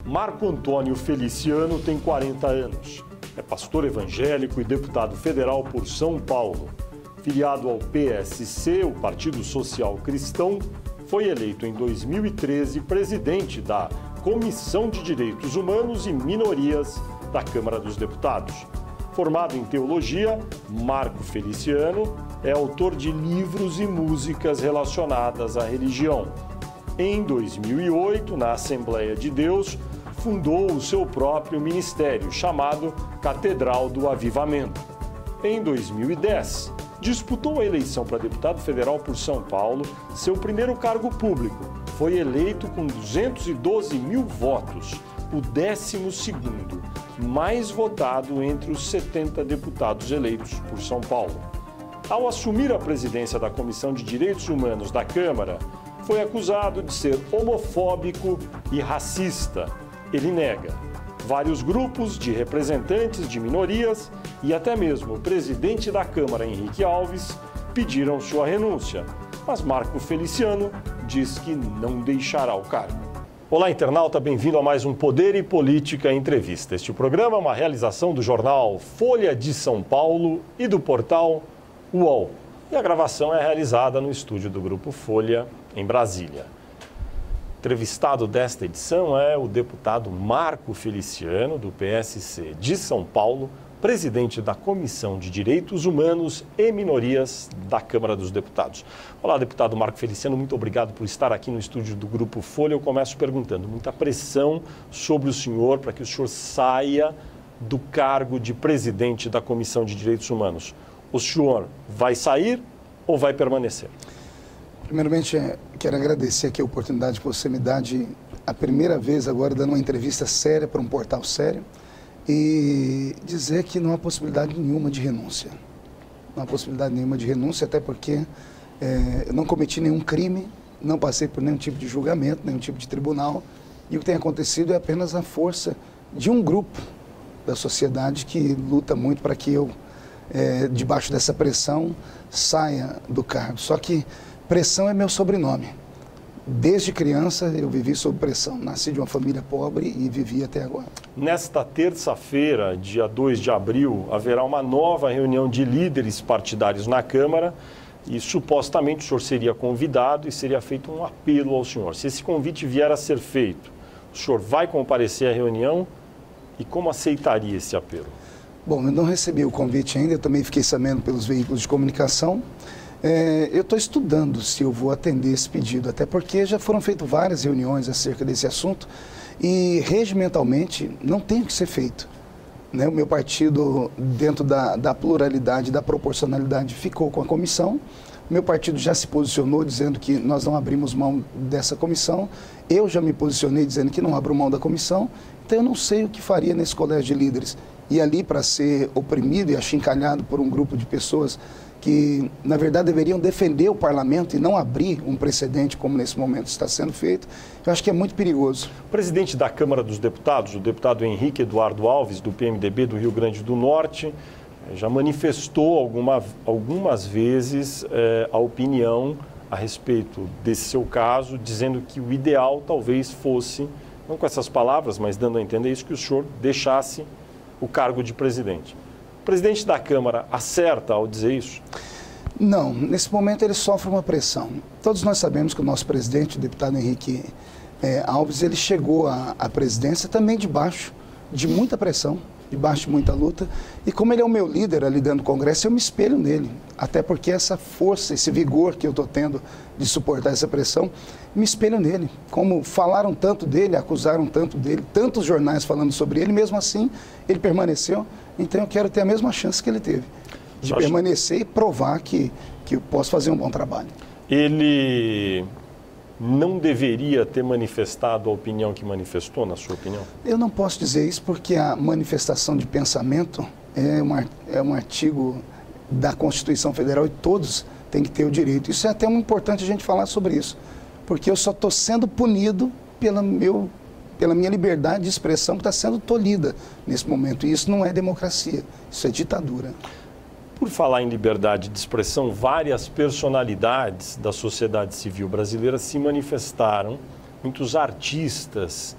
Marco Antônio Feliciano tem 40 anos. É pastor evangélico e deputado federal por São Paulo. Filiado ao PSC, o Partido Social Cristão, foi eleito em 2013 presidente da Comissão de Direitos Humanos e Minorias da Câmara dos Deputados. Formado em teologia, Marco Feliciano é autor de livros e músicas relacionadas à religião. Em 2008, na Assembleia de Deus, fundou o seu próprio ministério, chamado Catedral do Avivamento. Em 2010, disputou a eleição para deputado federal por São Paulo, seu primeiro cargo público. Foi eleito com 212 mil votos, o 12º mais votado entre os 70 deputados eleitos por São Paulo. Ao assumir a presidência da Comissão de Direitos Humanos da Câmara, foi acusado de ser homofóbico e racista. Ele nega. Vários grupos de representantes de minorias e até mesmo o presidente da Câmara, Henrique Alves, pediram sua renúncia. Mas Marco Feliciano diz que não deixará o cargo. Olá, internauta, bem-vindo a mais um Poder e Política Entrevista. Este programa é uma realização do jornal Folha de São Paulo e do portal UOL. E a gravação é realizada no estúdio do Grupo Folha, em Brasília. Entrevistado desta edição é o deputado Marco Feliciano, do PSC de São Paulo, presidente da Comissão de Direitos Humanos e Minorias da Câmara dos Deputados. Olá, deputado Marco Feliciano, muito obrigado por estar aqui no estúdio do Grupo Folha. Eu começo perguntando, muita pressão sobre o senhor para que o senhor saia do cargo de presidente da Comissão de Direitos Humanos. O senhor vai sair ou vai permanecer? Primeiramente, quero agradecer aqui a oportunidade que você me dá de, a primeira vez agora, dando uma entrevista séria para um portal sério e dizer que não há possibilidade nenhuma de renúncia. Não há possibilidade nenhuma de renúncia, até porque eu não cometi nenhum crime, não passei por nenhum tipo de julgamento, nenhum tipo de tribunal, e o que tem acontecido é apenas a força de um grupo da sociedade que luta muito para que eu, debaixo dessa pressão, saia do cargo. Só que pressão é meu sobrenome. Desde criança eu vivi sob pressão. Nasci de uma família pobre e vivi até agora. Nesta terça-feira, dia 2 de abril, haverá uma nova reunião de líderes partidários na Câmara e supostamente o senhor seria convidado e seria feito um apelo ao senhor. Se esse convite vier a ser feito, o senhor vai comparecer à reunião e como aceitaria esse apelo? Bom, eu não recebi o convite ainda, eu também fiquei sabendo pelos veículos de comunicação. Eu estou estudando se eu vou atender esse pedido, até porque já foram feitas várias reuniões acerca desse assunto e regimentalmente não tem que ser feito. O meu partido, dentro da pluralidade, da proporcionalidade, ficou com a comissão. O meu partido já se posicionou dizendo que nós não abrimos mão dessa comissão. Eu já me posicionei dizendo que não abro mão da comissão. Então eu não sei o que faria nesse colégio de líderes. E ali para ser oprimido e achincalhado por um grupo de pessoas que, na verdade, deveriam defender o parlamento e não abrir um precedente como nesse momento está sendo feito, eu acho que é muito perigoso. O presidente da Câmara dos Deputados, o deputado Henrique Eduardo Alves, do PMDB do Rio Grande do Norte, já manifestou algumas vezes a opinião a respeito desse seu caso, dizendo que o ideal talvez fosse, não com essas palavras, mas dando a entender isso, que o senhor deixasse o cargo de presidente. O presidente da Câmara acerta ao dizer isso? Não, nesse momento ele sofre uma pressão. Todos nós sabemos que o nosso presidente, o deputado Henrique Alves, ele chegou à presidência também debaixo de muita pressão, debaixo de muita luta. E como ele é o meu líder ali dentro do Congresso, eu me espelho nele. Até porque essa força, esse vigor que eu estou tendo de suportar essa pressão, me espelho nele. Como falaram tanto dele, acusaram tanto dele, tantos jornais falando sobre ele, mesmo assim ele permaneceu. Então eu quero ter a mesma chance que ele teve, de permanecer e provar que eu posso fazer um bom trabalho. Ele não deveria ter manifestado a opinião que manifestou, na sua opinião? Eu não posso dizer isso porque a manifestação de pensamento é um artigo da Constituição Federal e todos têm que ter o direito. Isso é até importante a gente falar sobre isso, porque eu só estou sendo punido pela minha liberdade de expressão que está sendo tolhida nesse momento. E isso não é democracia, isso é ditadura. Por falar em liberdade de expressão, várias personalidades da sociedade civil brasileira se manifestaram, muitos artistas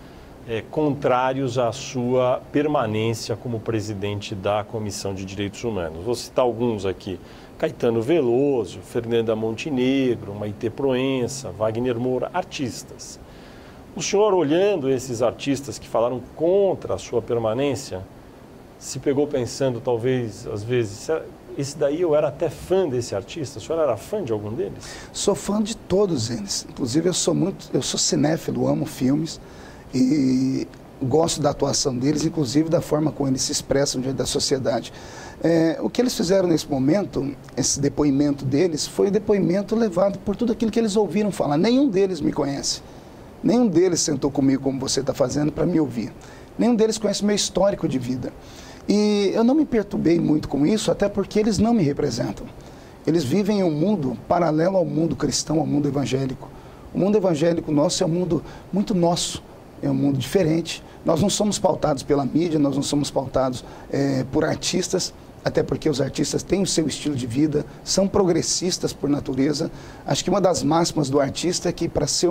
contrários à sua permanência como presidente da Comissão de Direitos Humanos. Vou citar alguns aqui: Caetano Veloso, Fernanda Montenegro, Maite Proença, Wagner Moura, artistas. O senhor, olhando esses artistas que falaram contra a sua permanência, se pegou pensando, talvez, às vezes, esse daí eu era até fã desse artista? O senhor era fã de algum deles? Sou fã de todos eles. Inclusive, eu sou cinéfilo, amo filmes e gosto da atuação deles, inclusive da forma como eles se expressam diante da sociedade. O que eles fizeram nesse momento, esse depoimento deles, foi o depoimento levado por tudo aquilo que eles ouviram falar. Nenhum deles me conhece. Nenhum deles sentou comigo como você está fazendo para me ouvir. Nenhum deles conhece meu histórico de vida. E eu não me perturbei muito com isso, até porque eles não me representam. Eles vivem em um mundo paralelo ao mundo cristão, ao mundo evangélico. O mundo evangélico nosso é um mundo muito nosso, é um mundo diferente. Nós não somos pautados pela mídia, nós não somos pautados por artistas, até porque os artistas têm o seu estilo de vida, são progressistas por natureza. Acho que uma das máximas do artista é que para ser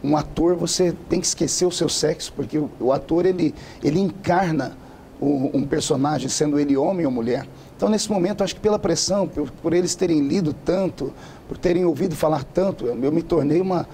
um ator você tem que esquecer o seu sexo, porque o ator ele encarna um personagem, sendo ele homem ou mulher. Então, nesse momento, acho que pela pressão, por eles terem lido tanto, por terem ouvido falar tanto, eu me tornei uma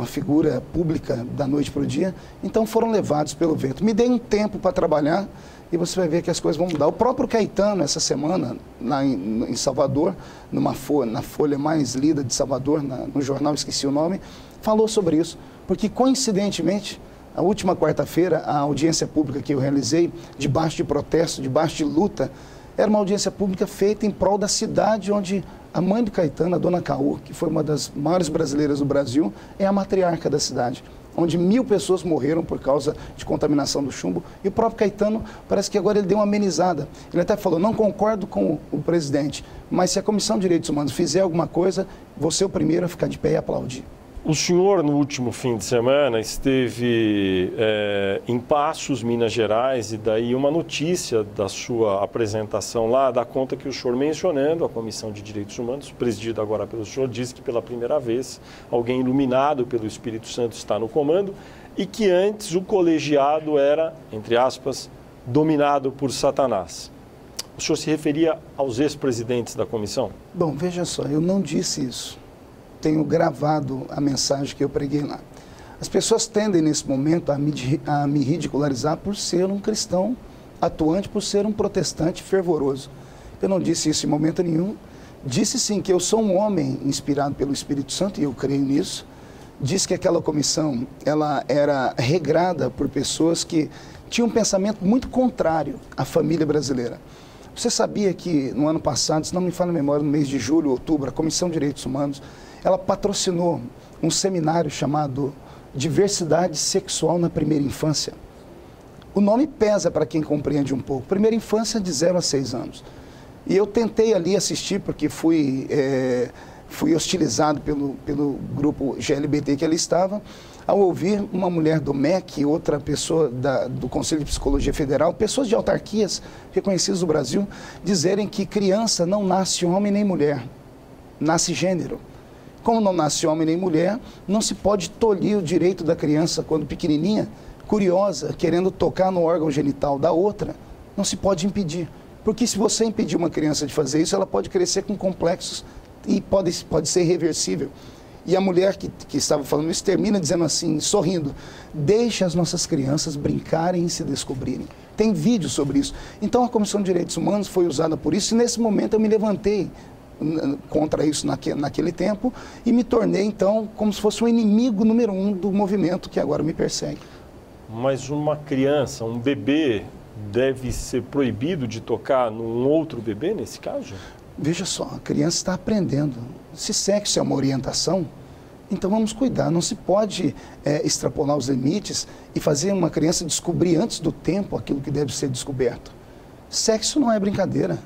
figura pública da noite para o dia, então foram levados pelo vento. Me dei um tempo para trabalhar e você vai ver que as coisas vão mudar. O próprio Caetano, essa semana, em Salvador, na folha mais lida de Salvador, no jornal, esqueci o nome, falou sobre isso, porque coincidentemente, a última quarta-feira, a audiência pública que eu realizei, debaixo de protesto, debaixo de luta, era uma audiência pública feita em prol da cidade onde a mãe do Caetano, a dona Caú, que foi uma das maiores brasileiras do Brasil, é a matriarca da cidade, onde 1000 pessoas morreram por causa de contaminação do chumbo. E o próprio Caetano, parece que agora ele deu uma amenizada. Ele até falou, não concordo com o presidente, mas se a Comissão de Direitos Humanos fizer alguma coisa, vou ser o primeiro a ficar de pé e aplaudir. O senhor, no último fim de semana, esteve em Passos, Minas Gerais, e daí uma notícia da sua apresentação lá dá conta que o senhor, mencionando a Comissão de Direitos Humanos, presidida agora pelo senhor, disse que pela primeira vez alguém iluminado pelo Espírito Santo está no comando e que antes o colegiado era, entre aspas, dominado por Satanás. O senhor se referia aos ex-presidentes da comissão? Bom, veja só, eu não disse isso. Tenho gravado a mensagem que eu preguei lá. As pessoas tendem, nesse momento, a me ridicularizar por ser um cristão atuante, por ser um protestante fervoroso. Eu não disse isso em momento nenhum. Disse sim que eu sou um homem inspirado pelo Espírito Santo, e eu creio nisso. Disse que aquela comissão ela era regrada por pessoas que tinham um pensamento muito contrário à família brasileira. Você sabia que no ano passado, se não me falha a memória, no mês de julho, outubro, a Comissão de Direitos Humanos, ela patrocinou um seminário chamado Diversidade Sexual na Primeira Infância. O nome pesa para quem compreende um pouco. Primeira infância de 0 a 6 anos. E eu tentei ali assistir, porque fui hostilizado pelo grupo GLBT que ali estava, ao ouvir uma mulher do MEC, outra pessoa do Conselho de Psicologia Federal, pessoas de autarquias reconhecidas do Brasil, dizerem que criança não nasce homem nem mulher, nasce gênero. Como não nasce homem nem mulher, não se pode tolir o direito da criança quando pequenininha, curiosa, querendo tocar no órgão genital da outra, não se pode impedir. Porque se você impedir uma criança de fazer isso, ela pode crescer com complexos e pode ser irreversível. E a mulher que estava falando isso termina dizendo assim, sorrindo, deixe as nossas crianças brincarem e se descobrirem. Tem vídeo sobre isso. Então a Comissão de Direitos Humanos foi usada por isso e nesse momento eu me levantei contra isso naquele tempo e me tornei então como se fosse o inimigo número 1 do movimento que agora me persegue. Mas uma criança, um bebê, deve ser proibido de tocar num outro bebê nesse caso? Veja só, a criança está aprendendo. Se sexo é uma orientação, então vamos cuidar. Não se pode extrapolar os limites e fazer uma criança descobrir antes do tempo aquilo que deve ser descoberto. Sexo não é brincadeira.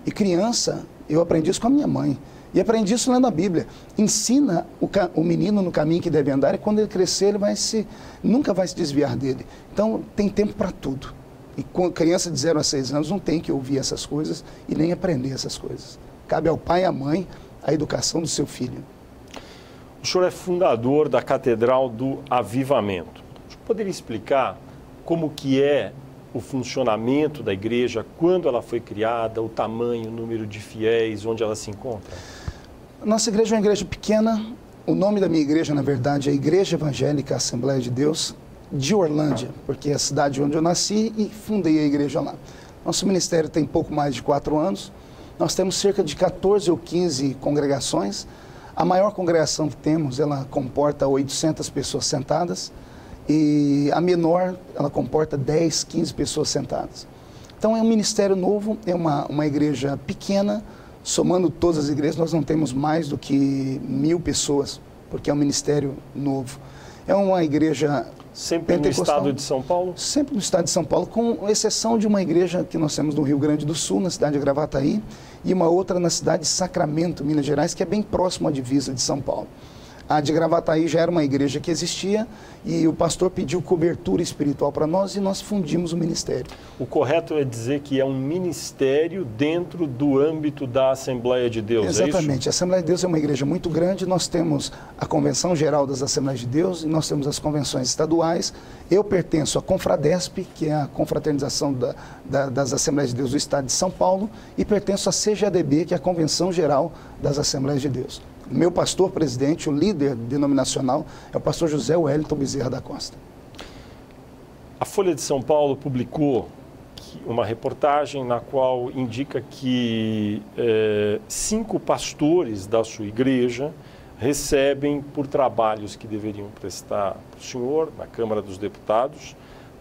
E criança, eu aprendi isso com a minha mãe. E aprendi isso lendo a Bíblia. Ensina o menino no caminho que deve andar e quando ele crescer, ele nunca vai se desviar dele. Então, tem tempo para tudo. E com criança de 0 a 6 anos não tem que ouvir essas coisas e nem aprender essas coisas. Cabe ao pai e à mãe a educação do seu filho. O senhor é fundador da Catedral do Avivamento. Poderia explicar como que é o funcionamento da igreja, quando ela foi criada, o tamanho, o número de fiéis, onde ela se encontra? Nossa igreja é uma igreja pequena. O nome da minha igreja, na verdade, é Igreja Evangélica Assembleia de Deus de Orlândia, porque é a cidade onde eu nasci e fundei a igreja lá. Nosso ministério tem pouco mais de 4 anos. Nós temos cerca de 14 ou 15 congregações. A maior congregação que temos, ela comporta 800 pessoas sentadas. E a menor, ela comporta 10, 15 pessoas sentadas. Então é um ministério novo, é uma igreja pequena. Somando todas as igrejas, nós não temos mais do que 1000 pessoas, porque é um ministério novo. É uma igreja sempre no estado de São Paulo? Sempre no estado de São Paulo, com exceção de uma igreja que nós temos no Rio Grande do Sul, na cidade de Gravataí, e uma outra na cidade de Sacramento, Minas Gerais, que é bem próximo à divisa de São Paulo. A de Gravataí já era uma igreja que existia e o pastor pediu cobertura espiritual para nós e nós fundimos o ministério. O correto é dizer que é um ministério dentro do âmbito da Assembleia de Deus, exatamente. É isso? A Assembleia de Deus é uma igreja muito grande, nós temos a Convenção Geral das Assembleias de Deus e nós temos as convenções estaduais. Eu pertenço à Confradesp, que é a confraternização das Assembleias de Deus do Estado de São Paulo, e pertenço à CGADB, que é a Convenção Geral das Assembleias de Deus. O meu pastor presidente, o líder denominacional, é o pastor José Wellington Bezerra da Costa. A Folha de São Paulo publicou uma reportagem na qual indica que 5 pastores da sua igreja recebem por trabalhos que deveriam prestar para o senhor, na Câmara dos Deputados,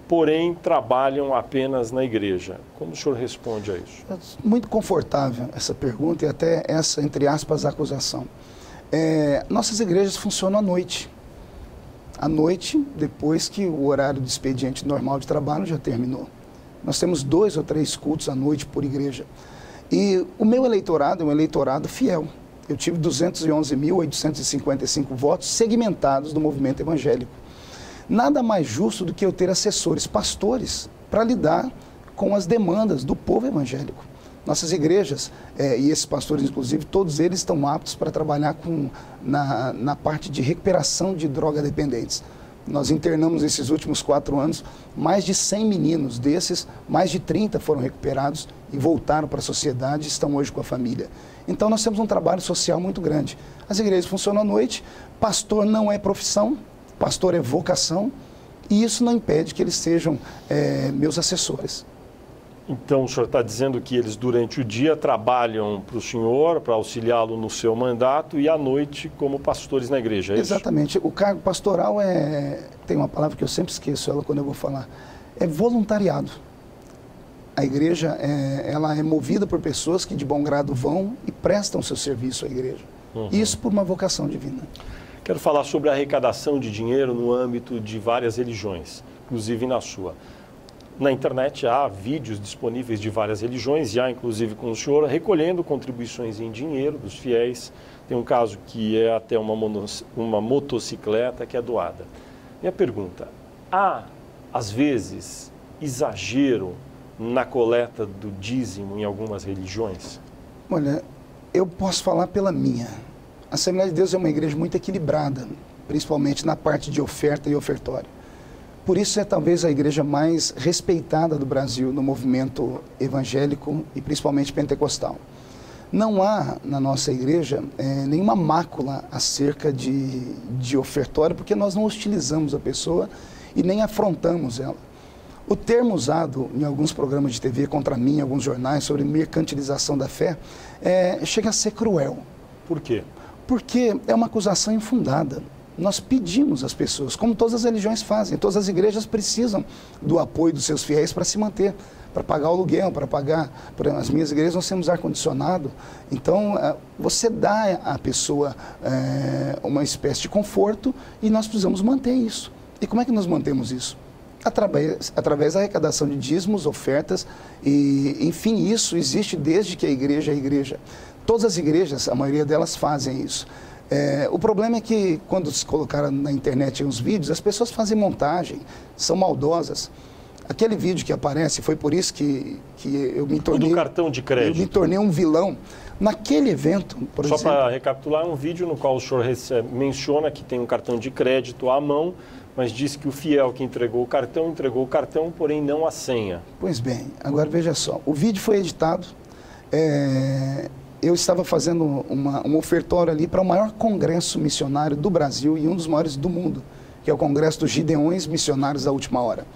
porém trabalham apenas na igreja. Como o senhor responde a isso? É muito confortável essa pergunta e até essa, entre aspas, acusação. Nossas igrejas funcionam à noite. À noite, depois que o horário de expediente normal de trabalho já terminou. Nós temos 2 ou 3 cultos à noite por igreja. E o meu eleitorado é um eleitorado fiel. Eu tive 211.855 votos segmentados do movimento evangélico. Nada mais justo do que eu ter assessores, pastores, para lidar com as demandas do povo evangélico. Nossas igrejas, e esses pastores, inclusive, todos eles estão aptos para trabalhar na parte de recuperação de droga-dependentes. Nós internamos esses últimos 4 anos mais de 100 meninos desses, mais de 30 foram recuperados e voltaram para a sociedade e estão hoje com a família. Então nós temos um trabalho social muito grande. As igrejas funcionam à noite, pastor não é profissão, pastor é vocação, e isso não impede que eles sejam meus assessores. Então, o senhor está dizendo que eles, durante o dia, trabalham para o senhor, para auxiliá-lo no seu mandato, e à noite como pastores na igreja, é isso? Exatamente. O cargo pastoral tem uma palavra que eu sempre esqueço ela quando eu vou falar, é voluntariado. A igreja, ela é movida por pessoas que de bom grado vão e prestam seu serviço à igreja. Isso por uma vocação divina. Quero falar sobre a arrecadação de dinheiro no âmbito de várias religiões, inclusive na sua. Na internet há vídeos disponíveis de várias religiões, já inclusive com o senhor, recolhendo contribuições em dinheiro dos fiéis. Tem um caso que é até uma motocicleta que é doada. Minha pergunta, há, às vezes, exagero na coleta do dízimo em algumas religiões? Olha, eu posso falar pela minha. A Assembleia de Deus é uma igreja muito equilibrada, principalmente na parte de oferta e ofertório. Por isso é talvez a igreja mais respeitada do Brasil no movimento evangélico e principalmente pentecostal. Não há na nossa igreja nenhuma mácula acerca de ofertório, porque nós não hostilizamos a pessoa e nem afrontamos ela. O termo usado em alguns programas de TV contra mim, em alguns jornais, sobre mercantilização da fé, chega a ser cruel. Por quê? Porque é uma acusação infundada. Nós pedimos às pessoas, como todas as religiões fazem, todas as igrejas precisam do apoio dos seus fiéis para se manter, para pagar o aluguel, para pagar. Por exemplo, nas minhas igrejas nós temos ar-condicionado, então você dá à pessoa uma espécie de conforto e nós precisamos manter isso. E como é que nós mantemos isso? Através da arrecadação de dízimos, ofertas, e enfim, isso existe desde que a igreja é igreja. Todas as igrejas, a maioria delas fazem isso. O problema é que quando se colocaram na internet uns vídeos, as pessoas fazem montagem, são maldosas. Aquele vídeo que aparece, foi por isso que eu me tornei... O do cartão de crédito. Eu me tornei um vilão. Naquele evento, por exemplo... Só para recapitular, é um vídeo no qual o senhor menciona que tem um cartão de crédito à mão, mas disse que o fiel que entregou o cartão, porém não a senha. Pois bem, agora veja só. O vídeo foi editado. Eu estava fazendo um ofertório ali para o maior congresso missionário do Brasil e um dos maiores do mundo, que é o Congresso dos Gideões Missionários da Última Hora.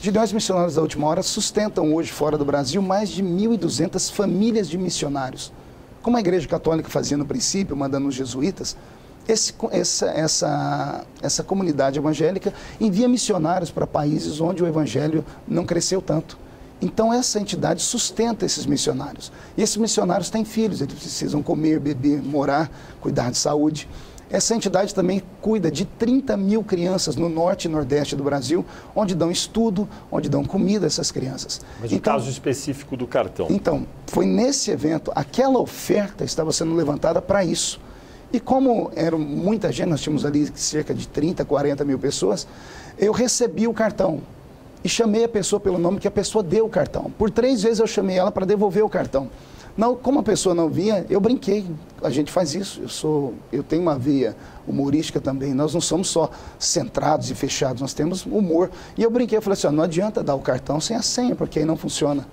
Gideões Missionários da Última Hora sustentam hoje, fora do Brasil, mais de 1.200 famílias de missionários. Como a Igreja Católica fazia no princípio, mandando os jesuítas, essa comunidade evangélica envia missionários para países onde o evangelho não cresceu tanto. Então essa entidade sustenta esses missionários. E esses missionários têm filhos, eles precisam comer, beber, morar, cuidar de saúde. Essa entidade também cuida de 30 mil crianças no norte e nordeste do Brasil, onde dão estudo, onde dão comida a essas crianças. Mas o caso específico do cartão? Então, foi nesse evento, aquela oferta estava sendo levantada para isso. E como era muita gente, nós tínhamos ali cerca de 30, 40 mil pessoas, eu recebi o cartão e chamei a pessoa pelo nome que a pessoa deu o cartão. Por 3 vezes eu chamei ela para devolver o cartão. Não, como a pessoa não vinha, eu brinquei. A gente faz isso. Eu tenho uma veia humorística também. Nós não somos só centrados e fechados, nós temos humor. E eu brinquei, eu falei assim, ó, não adianta dar o cartão sem a senha, porque aí não funciona.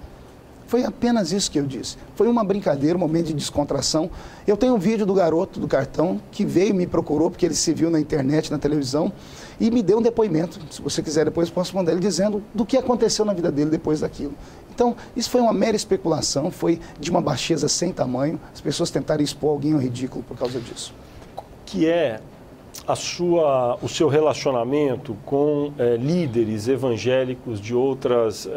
Foi apenas isso que eu disse. Foi uma brincadeira, um momento de descontração. Eu tenho um vídeo do garoto do cartão que veio e me procurou, porque ele se viu na internet, na televisão, e me deu um depoimento. Se você quiser, depois eu posso mandar ele dizendo do que aconteceu na vida dele depois daquilo. Então, isso foi uma mera especulação, foi de uma baixeza sem tamanho. As pessoas tentaram expor alguém ao ridículo por causa disso. Que é o seu relacionamento com líderes evangélicos de outras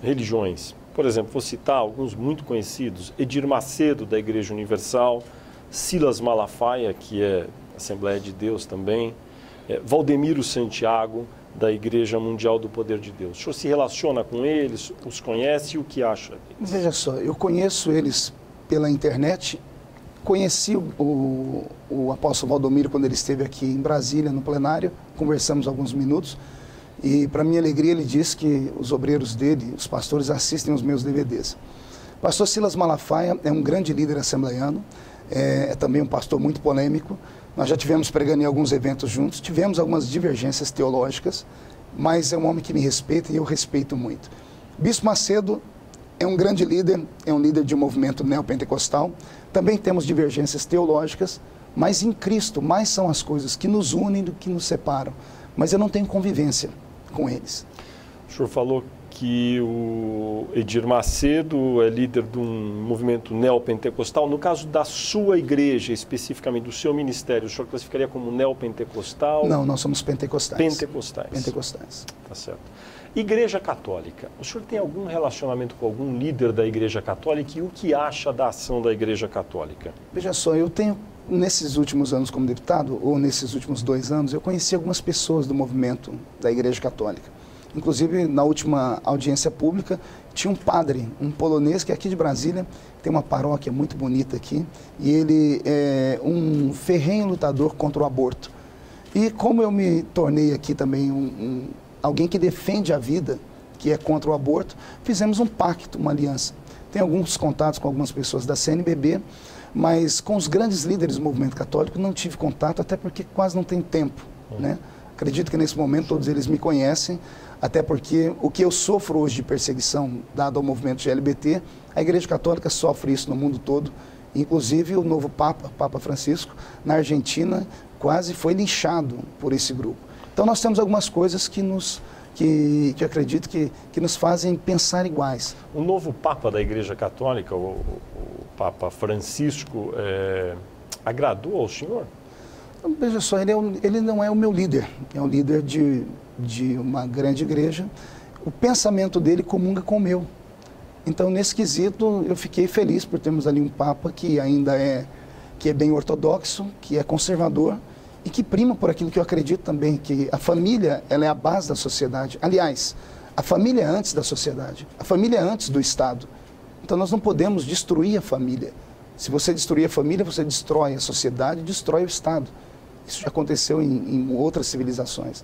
religiões? Por exemplo, vou citar alguns muito conhecidos: Edir Macedo, da Igreja Universal, Silas Malafaia, que é Assembleia de Deus também, Valdemiro Santiago, da Igreja Mundial do Poder de Deus. O senhor se relaciona com eles, os conhece e o que acha deles? Veja só, eu conheço eles pela internet, conheci o apóstolo Valdomiro quando ele esteve aqui em Brasília, no plenário, conversamos alguns minutos, e para minha alegria ele disse que os obreiros dele, os pastores, assistem os meus DVDs. O pastor Silas Malafaia é um grande líder assembleiano, é também um pastor muito polêmico. Nós já tivemos pregando em alguns eventos juntos, tivemos algumas divergências teológicas, mas é um homem que me respeita e eu respeito muito. Bispo Macedo é um grande líder, é um líder de um movimento neopentecostal. Também temos divergências teológicas, mas em Cristo mais são as coisas que nos unem do que nos separam. Mas eu não tenho convivência com eles. O senhor falou que o Edir Macedo é líder de um movimento neopentecostal. No caso da sua igreja, especificamente do seu ministério, o senhor classificaria como neopentecostal? Não, nós somos pentecostais. Pentecostais. Pentecostais. Tá certo. Igreja Católica. O senhor tem algum relacionamento com algum líder da Igreja Católica e o que acha da ação da Igreja Católica? Veja só, eu tenho, nesses últimos anos como deputado, ou nesses últimos 2 anos, eu conheci algumas pessoas do movimento da Igreja Católica. Inclusive, na última audiência pública, tinha um padre, um polonês, que é aqui de Brasília, tem uma paróquia muito bonita aqui, e ele é um ferrenho lutador contra o aborto. E como eu me tornei aqui também alguém que defende a vida, que é contra o aborto, fizemos um pacto, uma aliança. Tenho alguns contatos com algumas pessoas da CNBB, mas com os grandes líderes do movimento católico não tive contato, até porque quase não tem tempo, né? Acredito que nesse momento todos eles me conhecem, até porque o que eu sofro hoje de perseguição dado ao movimento GLBT, a Igreja Católica sofre isso no mundo todo. Inclusive o novo Papa Francisco, na Argentina, quase foi linchado por esse grupo. Então nós temos algumas coisas que acredito que nos fazem pensar iguais. O novo Papa da Igreja Católica, o Papa Francisco, agradou ao senhor? Veja só, ele não é o meu líder, é um líder de uma grande igreja. O pensamento dele comunga com o meu. Então, nesse quesito, eu fiquei feliz por termos ali um Papa que ainda é bem ortodoxo, que é conservador e que prima por aquilo que eu acredito também, que a família ela é a base da sociedade. Aliás, a família é antes da sociedade, a família é antes do Estado. Então, nós não podemos destruir a família. Se você destruir a família, você destrói a sociedade, destrói o Estado. Isso já aconteceu em outras civilizações.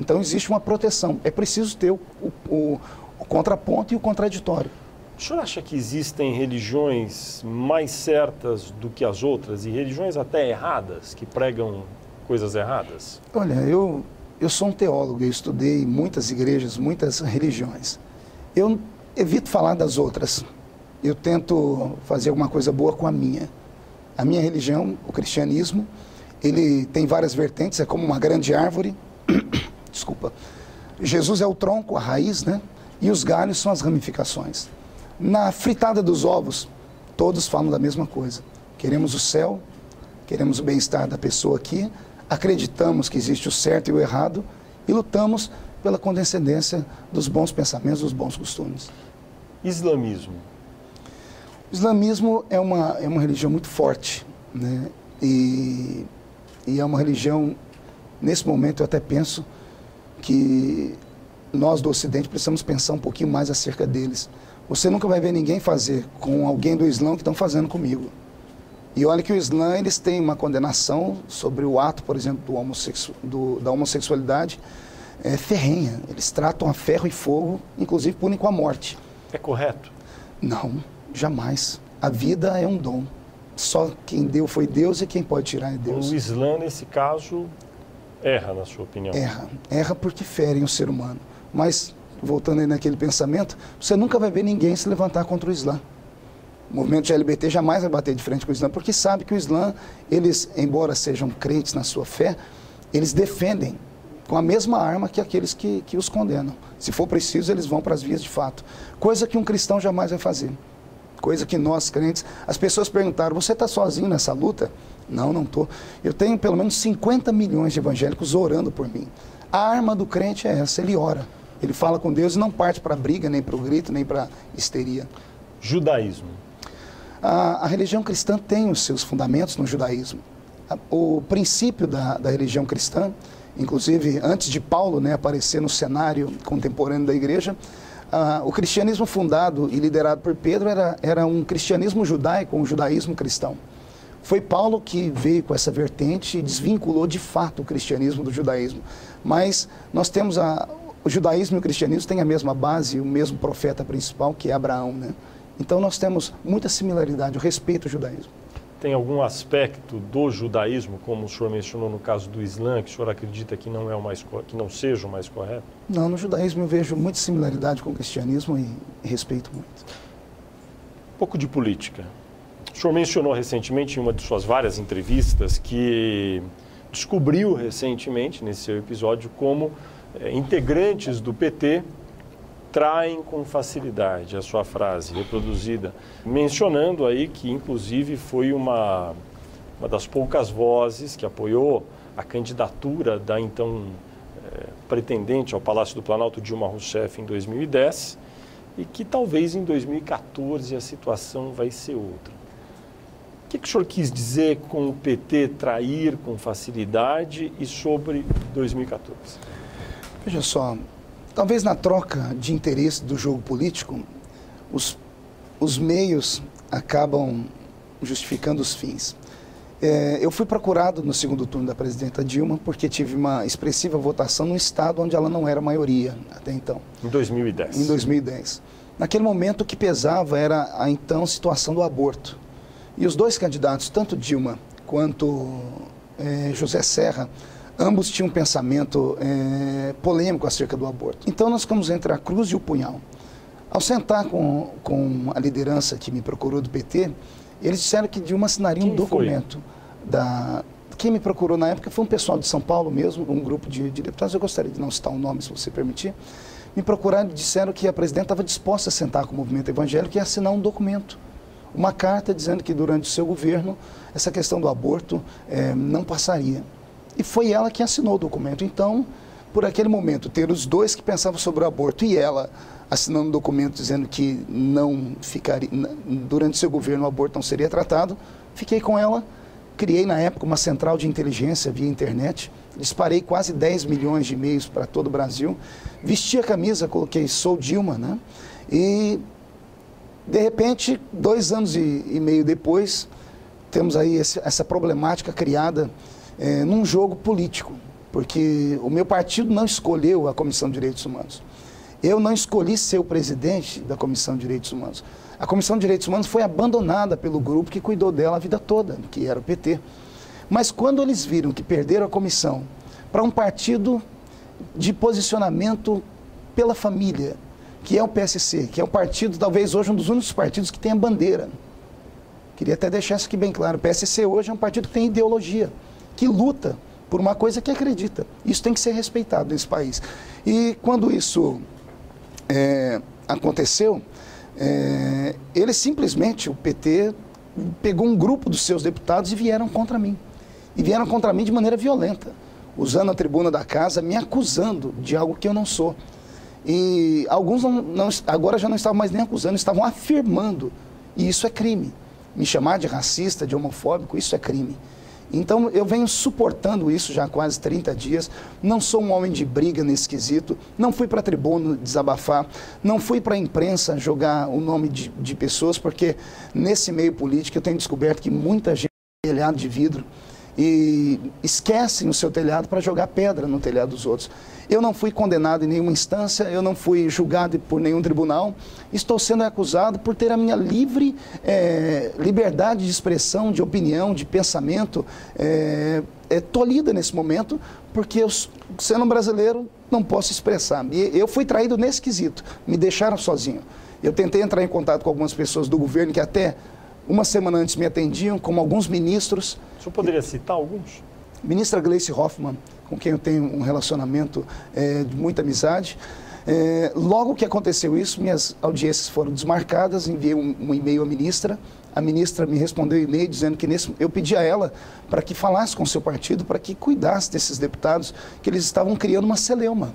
Então existe uma proteção. É preciso ter o contraponto e o contraditório. O senhor acha que existem religiões mais certas do que as outras e religiões até erradas, que pregam coisas erradas? Olha, eu sou um teólogo, eu estudei muitas igrejas, muitas religiões. Eu evito falar das outras. Eu tento fazer alguma coisa boa com a minha. A minha religião, o cristianismo, ele tem várias vertentes, é como uma grande árvore. Desculpa. Jesus é o tronco, a raiz, né? E os galhos são as ramificações. Na fritada dos ovos, todos falam da mesma coisa. Queremos o céu, queremos o bem-estar da pessoa aqui, acreditamos que existe o certo e o errado e lutamos pela condescendência dos bons pensamentos, dos bons costumes. Islamismo. O islamismo é uma religião muito forte, né? E é uma religião, nesse momento eu até penso que nós do Ocidente precisamos pensar um pouquinho mais acerca deles. Você nunca vai ver ninguém fazer com alguém do Islã que estão fazendo comigo. E olha que o Islã, eles têm uma condenação sobre o ato, por exemplo, da homossexualidade ferrenha. Eles tratam a ferro e fogo, inclusive punem com a morte. É correto? Não, jamais. A vida é um dom. Só quem deu foi Deus e quem pode tirar é Deus. O Islã, nesse caso, erra, na sua opinião? Erra porque ferem o ser humano. Mas, voltando aí naquele pensamento, você nunca vai ver ninguém se levantar contra o Islã. O movimento LGBT jamais vai bater de frente com o Islã, porque sabe que o Islã, eles, embora sejam crentes na sua fé, eles defendem com a mesma arma que aqueles que os condenam. Se for preciso, eles vão para as vias de fato. Coisa que um cristão jamais vai fazer. Coisa que nós, crentes... As pessoas perguntaram, você está sozinho nessa luta? Não, não estou. Eu tenho pelo menos 50 milhões de evangélicos orando por mim. A arma do crente é essa, ele ora. Ele fala com Deus e não parte para a briga, nem para o grito, nem para a histeria. Judaísmo. A religião cristã tem os seus fundamentos no judaísmo. O princípio da religião cristã, inclusive antes de Paulo, né, aparecer no cenário contemporâneo da igreja, o cristianismo fundado e liderado por Pedro era um cristianismo judaico, um judaísmo cristão. Foi Paulo que veio com essa vertente e desvinculou de fato o cristianismo do judaísmo. Mas nós temos o judaísmo e o cristianismo têm a mesma base, o mesmo profeta principal, que é Abraão, né? Então nós temos muita similaridade, eu respeito o judaísmo. Tem algum aspecto do judaísmo, como o senhor mencionou no caso do Islã, que o senhor acredita que não seja o mais correto? Não, no judaísmo eu vejo muita similaridade com o cristianismo e respeito muito. Um pouco de política. O senhor mencionou recentemente em uma de suas várias entrevistas que descobriu recentemente, nesse seu episódio, como integrantes do PT traem com facilidade, a sua frase reproduzida, mencionando aí que inclusive foi uma das poucas vozes que apoiou a candidatura da então pretendente ao Palácio do Planalto, Dilma Rousseff, em 2010, e que talvez em 2014 a situação vai ser outra. O que o senhor quis dizer com o PT trair com facilidade e sobre 2014? Veja só, talvez na troca de interesse do jogo político, os meios acabam justificando os fins. Eu fui procurado no segundo turno da presidenta Dilma porque tive uma expressiva votação no estado onde ela não era maioria até então. Em 2010. Em 2010. Naquele momento o que pesava era a então situação do aborto. E os dois candidatos, tanto Dilma quanto José Serra, ambos tinham um pensamento polêmico acerca do aborto. Então nós ficamos entre a cruz e o punhal. Ao sentar com a liderança que me procurou do PT, eles disseram que Dilma assinaria um documento. Quem me procurou na época foi um pessoal de São Paulo mesmo, um grupo de deputados, eu gostaria de não citar o nome, se você permitir. Me procuraram e disseram que a presidenta estava disposta a sentar com o movimento evangélico e assinar um documento. Uma carta dizendo que durante o seu governo essa questão do aborto não passaria. E foi ela que assinou o documento. Então, por aquele momento, ter os dois que pensavam sobre o aborto e ela assinando um documento dizendo que não ficaria, durante seu governo o aborto não seria tratado, fiquei com ela, criei na época uma central de inteligência via internet, disparei quase 10 milhões de e-mails para todo o Brasil, vesti a camisa, coloquei "Sou Dilma", né? E, de repente, 2 anos e meio depois, temos aí essa problemática criada num jogo político. porque o meu partido não escolheu a Comissão de Direitos Humanos. Eu não escolhi ser o presidente da Comissão de Direitos Humanos. A Comissão de Direitos Humanos foi abandonada pelo grupo que cuidou dela a vida toda, que era o PT. Mas quando eles viram que perderam a comissão para um partido de posicionamento pela família, que é o PSC, que é um partido, talvez hoje um dos únicos partidos que tem a bandeira. Queria até deixar isso aqui bem claro. O PSC hoje é um partido que tem ideologia, que luta por uma coisa que acredita. Isso tem que ser respeitado nesse país. E quando isso aconteceu, ele simplesmente, o PT, pegou um grupo dos seus deputados e vieram contra mim. E vieram contra mim de maneira violenta, usando a tribuna da casa, me acusando de algo que eu não sou. E alguns agora já não estavam mais nem acusando, estavam afirmando. E isso é crime. Me chamar de racista, de homofóbico, isso é crime. Então, eu venho suportando isso já há quase 30 dias. Não sou um homem de briga nesse quesito. Não fui para a tribuna desabafar. Não fui para a imprensa jogar o nome de pessoas, porque nesse meio político eu tenho descoberto que muita gente tem telhado de vidro e esquecem o seu telhado para jogar pedra no telhado dos outros. Eu não fui condenado em nenhuma instância, eu não fui julgado por nenhum tribunal. Estou sendo acusado por ter a minha liberdade de expressão, de opinião, de pensamento tolhida nesse momento, porque eu, sendo um brasileiro, não posso expressar. E eu fui traído nesse quesito, me deixaram sozinho. Eu tentei entrar em contato com algumas pessoas do governo que até uma semana antes me atendiam, como alguns ministros. O senhor poderia citar alguns? Ministra Gleice Hoffmann, com quem eu tenho um relacionamento de muita amizade. Logo que aconteceu isso, minhas audiências foram desmarcadas, enviei um e-mail à ministra. A ministra me respondeu o e-mail dizendo que eu pedi a ela para que falasse com o seu partido, para que cuidasse desses deputados, que eles estavam criando uma celeuma.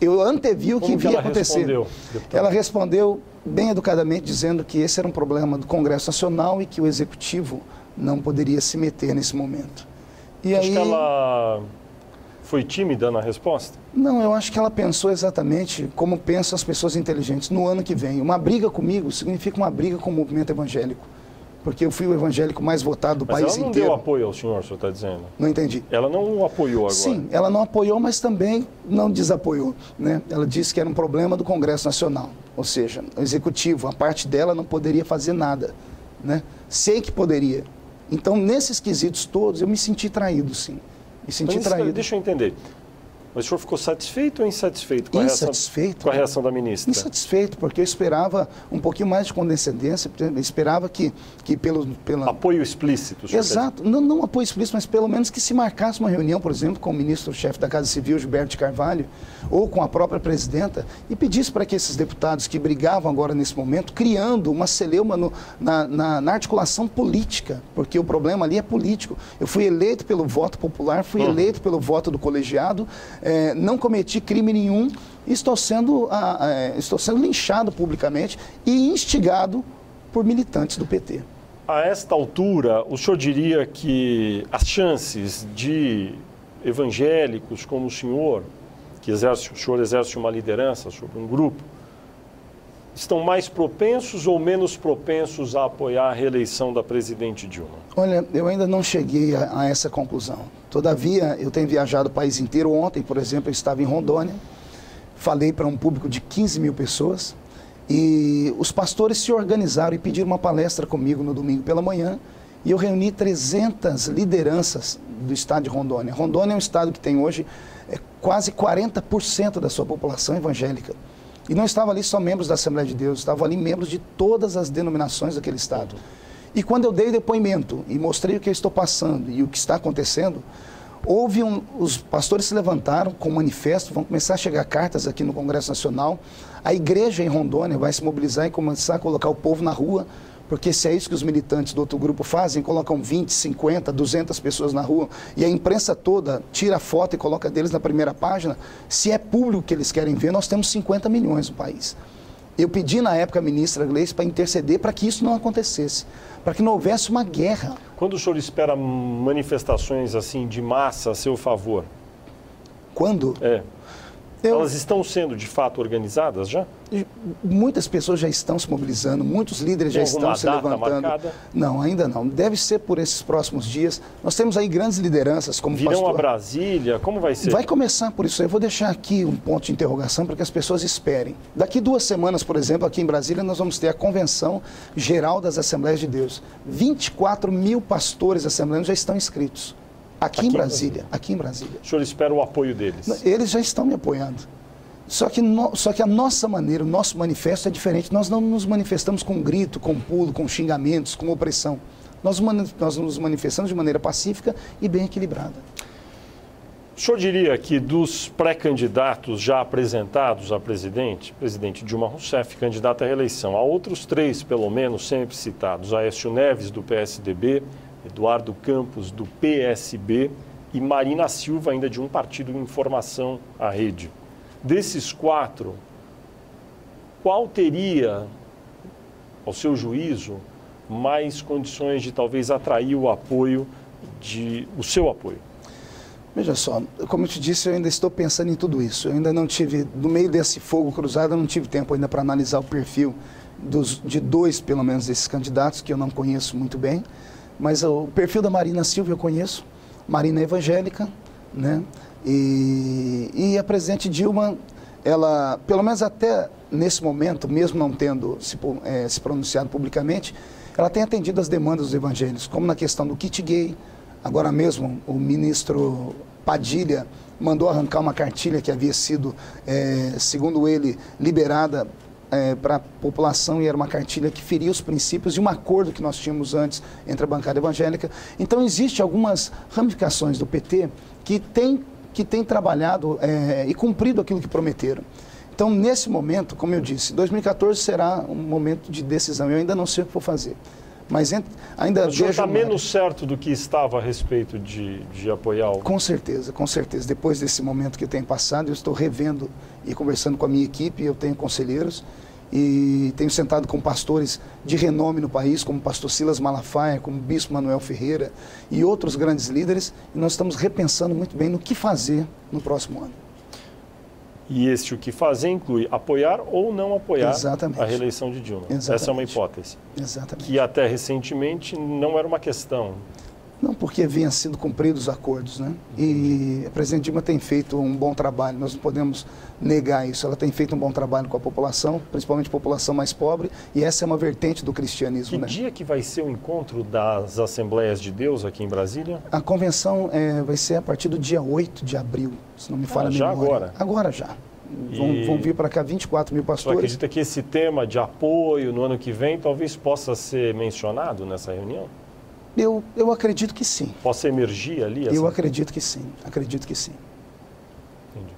Eu antevi o que ia acontecer. Ela respondeu bem educadamente, dizendo que esse era um problema do Congresso Nacional e que o Executivo não poderia se meter nesse momento. E Acho que ela foi tímida na resposta? Não, eu acho que ela pensou exatamente como pensam as pessoas inteligentes. No ano que vem, uma briga comigo significa uma briga com o movimento evangélico. Porque eu fui o evangélico mais votado do país inteiro. Mas ela não deu apoio ao senhor, o senhor está dizendo? Não entendi. Ela não o apoiou agora? Sim, ela não apoiou, mas também não desapoiou, né? Ela disse que era um problema do Congresso Nacional. Ou seja, o Executivo, a parte dela não poderia fazer nada, né? Sei que poderia. Então, nesses quesitos todos, eu me senti traído, sim. Me senti traído. Deixa eu entender. Mas o senhor ficou satisfeito ou insatisfeito com a reação da ministra? Insatisfeito, porque eu esperava um pouquinho mais de condescendência, eu esperava que pelo... Apoio explícito. Exato, não apoio explícito, mas pelo menos que se marcasse uma reunião, por exemplo, com o ministro-chefe da Casa Civil, Gilberto de Carvalho, ou com a própria presidenta, e pedisse para que esses deputados que brigavam agora nesse momento, criando uma celeuma na articulação política, porque o problema ali é político. Eu fui eleito pelo voto popular, fui eleito pelo voto do colegiado, não cometi crime nenhum, estou sendo linchado publicamente e instigado por militantes do PT. A esta altura, o senhor diria que as chances de evangélicos como o senhor, que o senhor exerce uma liderança sobre um grupo, estão mais propensos ou menos propensos a apoiar a reeleição da presidente Dilma? Olha, eu ainda não cheguei a essa conclusão. Todavia, eu tenho viajado o país inteiro. Ontem, por exemplo, eu estava em Rondônia, falei para um público de 15 mil pessoas e os pastores se organizaram e pediram uma palestra comigo no domingo pela manhã e eu reuni 300 lideranças do estado de Rondônia. Rondônia é um estado que tem hoje quase 40% da sua população evangélica. E não estavam ali só membros da Assembleia de Deus, estavam ali membros de todas as denominações daquele estado. E quando eu dei depoimento e mostrei o que eu estou passando e o que está acontecendo, os pastores se levantaram com um manifesto, vão começar a chegar cartas aqui no Congresso Nacional. A igreja em Rondônia vai se mobilizar e começar a colocar o povo na rua, porque se é isso que os militantes do outro grupo fazem, colocam 20, 50, 200 pessoas na rua e a imprensa toda tira a foto e coloca deles na primeira página, se é público que eles querem ver, nós temos 50 milhões no país. Eu pedi na época a ministra Gleice para interceder para que isso não acontecesse, para que não houvesse uma guerra. Quando o senhor espera manifestações assim de massa a seu favor? Quando? Elas estão sendo, de fato, organizadas já? Muitas pessoas já estão se mobilizando, muitos líderes já estão se levantando. Marcada? Não, ainda não. Deve ser por esses próximos dias. Nós temos aí grandes lideranças como Virão a Brasília? Como vai ser? Vai começar por isso. Eu vou deixar aqui um ponto de interrogação para que as pessoas esperem. Daqui 2 semanas, por exemplo, aqui em Brasília, nós vamos ter a Convenção Geral das Assembleias de Deus. 24 mil pastores assembleanos já estão inscritos. Aqui em Brasília. O senhor espera o apoio deles? Eles já estão me apoiando. Só que a nossa maneira, o nosso manifesto é diferente. Nós não nos manifestamos com grito, com pulo, com xingamentos, com opressão. Nós nos manifestamos de maneira pacífica e bem equilibrada. O senhor diria que dos pré-candidatos já apresentados a presidente Dilma Rousseff, candidata à reeleição, há outros 3, pelo menos, sempre citados: Aécio Neves, do PSDB, Eduardo Campos, do PSB, e Marina Silva, ainda de um partido em formação, a Rede. Desses 4, qual teria, ao seu juízo, mais condições de talvez atrair o seu apoio? Veja só, como eu te disse, eu ainda estou pensando em tudo isso. Eu ainda não tive, no meio desse fogo cruzado, eu não tive tempo ainda para analisar o perfil de 2, pelo menos, desses candidatos, que eu não conheço muito bem. Mas o perfil da Marina Silva eu conheço. Marina é evangélica, né? E a presidente Dilma, ela, pelo menos até nesse momento, mesmo não tendo se pronunciado publicamente, ela tem atendido as demandas dos evangélicos, como na questão do kit gay. Agora mesmo, o ministro Padilha mandou arrancar uma cartilha que havia sido, segundo ele, liberada para a população, e era uma cartilha que feria os princípios de um acordo que nós tínhamos antes entre a bancada evangélica. Então, existem algumas ramificações do PT que têm trabalhado e cumprido aquilo que prometeram. Então, nesse momento, como eu disse, 2014 será um momento de decisão. Eu ainda não sei o que vou fazer. Mas ainda o senhor está menos certo do que estava a respeito de apoiar o... Com certeza, com certeza. Depois desse momento que eu tenho passado, eu estou revendo e conversando com a minha equipe. Eu tenho conselheiros e tenho sentado com pastores de renome no país, como o pastor Silas Malafaia, como o bispo Manuel Ferreira e outros grandes líderes. E nós estamos repensando muito bem no que fazer no próximo ano. E o que fazer inclui apoiar ou não apoiar Exatamente. A reeleição de Dilma. Exatamente. Essa é uma hipótese. Exatamente. Que até recentemente não era uma questão. Não, porque vinham sendo cumpridos os acordos, né? E a presidente Dilma tem feito um bom trabalho, nós não podemos negar isso. Ela tem feito um bom trabalho com a população, principalmente a população mais pobre, e essa é uma vertente do cristianismo. Que né? dia que vai ser o encontro das Assembleias de Deus aqui em Brasília? A convenção vai ser a partir do dia 8 de abril, se não me falha a memória. Já agora? Agora já. Vão vir para cá 24 mil pastores. Você acredita que esse tema de apoio no ano que vem talvez possa ser mencionado nessa reunião? Eu acredito que sim. Possa emergir ali? Eu acredito que sim, acredito que sim. Entendi.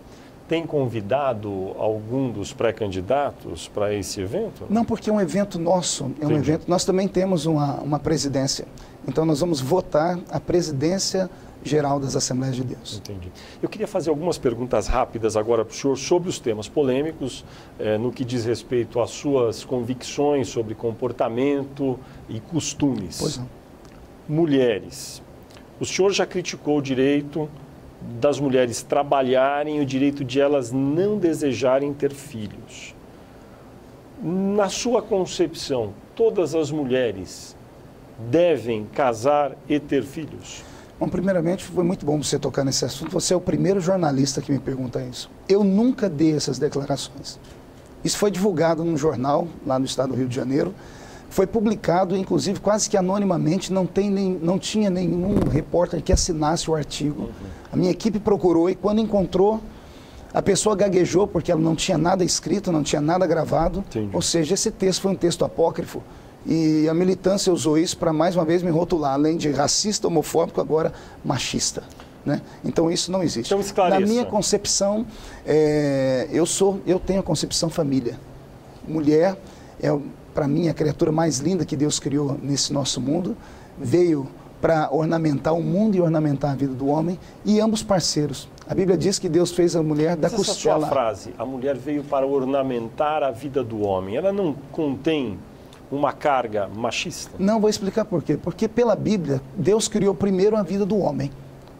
Tem convidado algum dos pré-candidatos para esse evento? Não, porque é um evento nosso, é um evento. Nós também temos uma presidência. Então nós vamos votar a presidência geral das Assembleias de Deus. Entendi. Eu queria fazer algumas perguntas rápidas agora para o senhor sobre os temas polêmicos, no que diz respeito às suas convicções sobre comportamento e costumes. Pois não. Mulheres. O senhor já criticou o direito das mulheres trabalharem, o direito de elas não desejarem ter filhos. Na sua concepção, todas as mulheres devem casar e ter filhos? Bom, primeiramente, foi muito bom você tocar nesse assunto. Você é o primeiro jornalista que me pergunta isso. Eu nunca dei essas declarações. Isso foi divulgado num jornal, lá no estado do Rio de Janeiro. Foi publicado, inclusive, quase que anonimamente, não tinha nenhum repórter que assinasse o artigo. A minha equipe procurou e quando encontrou, a pessoa gaguejou porque ela não tinha nada escrito, não tinha nada gravado. Entendi. Ou seja, esse texto foi um texto apócrifo. E a militância usou isso para, mais uma vez, me rotular, além de racista, homofóbico, agora machista. Né? Então isso não existe. Então, esclareça. Na minha concepção, eu tenho a concepção família. Mulher é, para mim, a criatura mais linda que Deus criou nesse nosso mundo, veio para ornamentar o mundo e ornamentar a vida do homem, e ambos parceiros. A Bíblia diz que Deus fez a mulher da costela. Essa sua frase, a mulher veio para ornamentar a vida do homem, ela não contém uma carga machista? Não, vou explicar por quê. Porque pela Bíblia, Deus criou primeiro a vida do homem.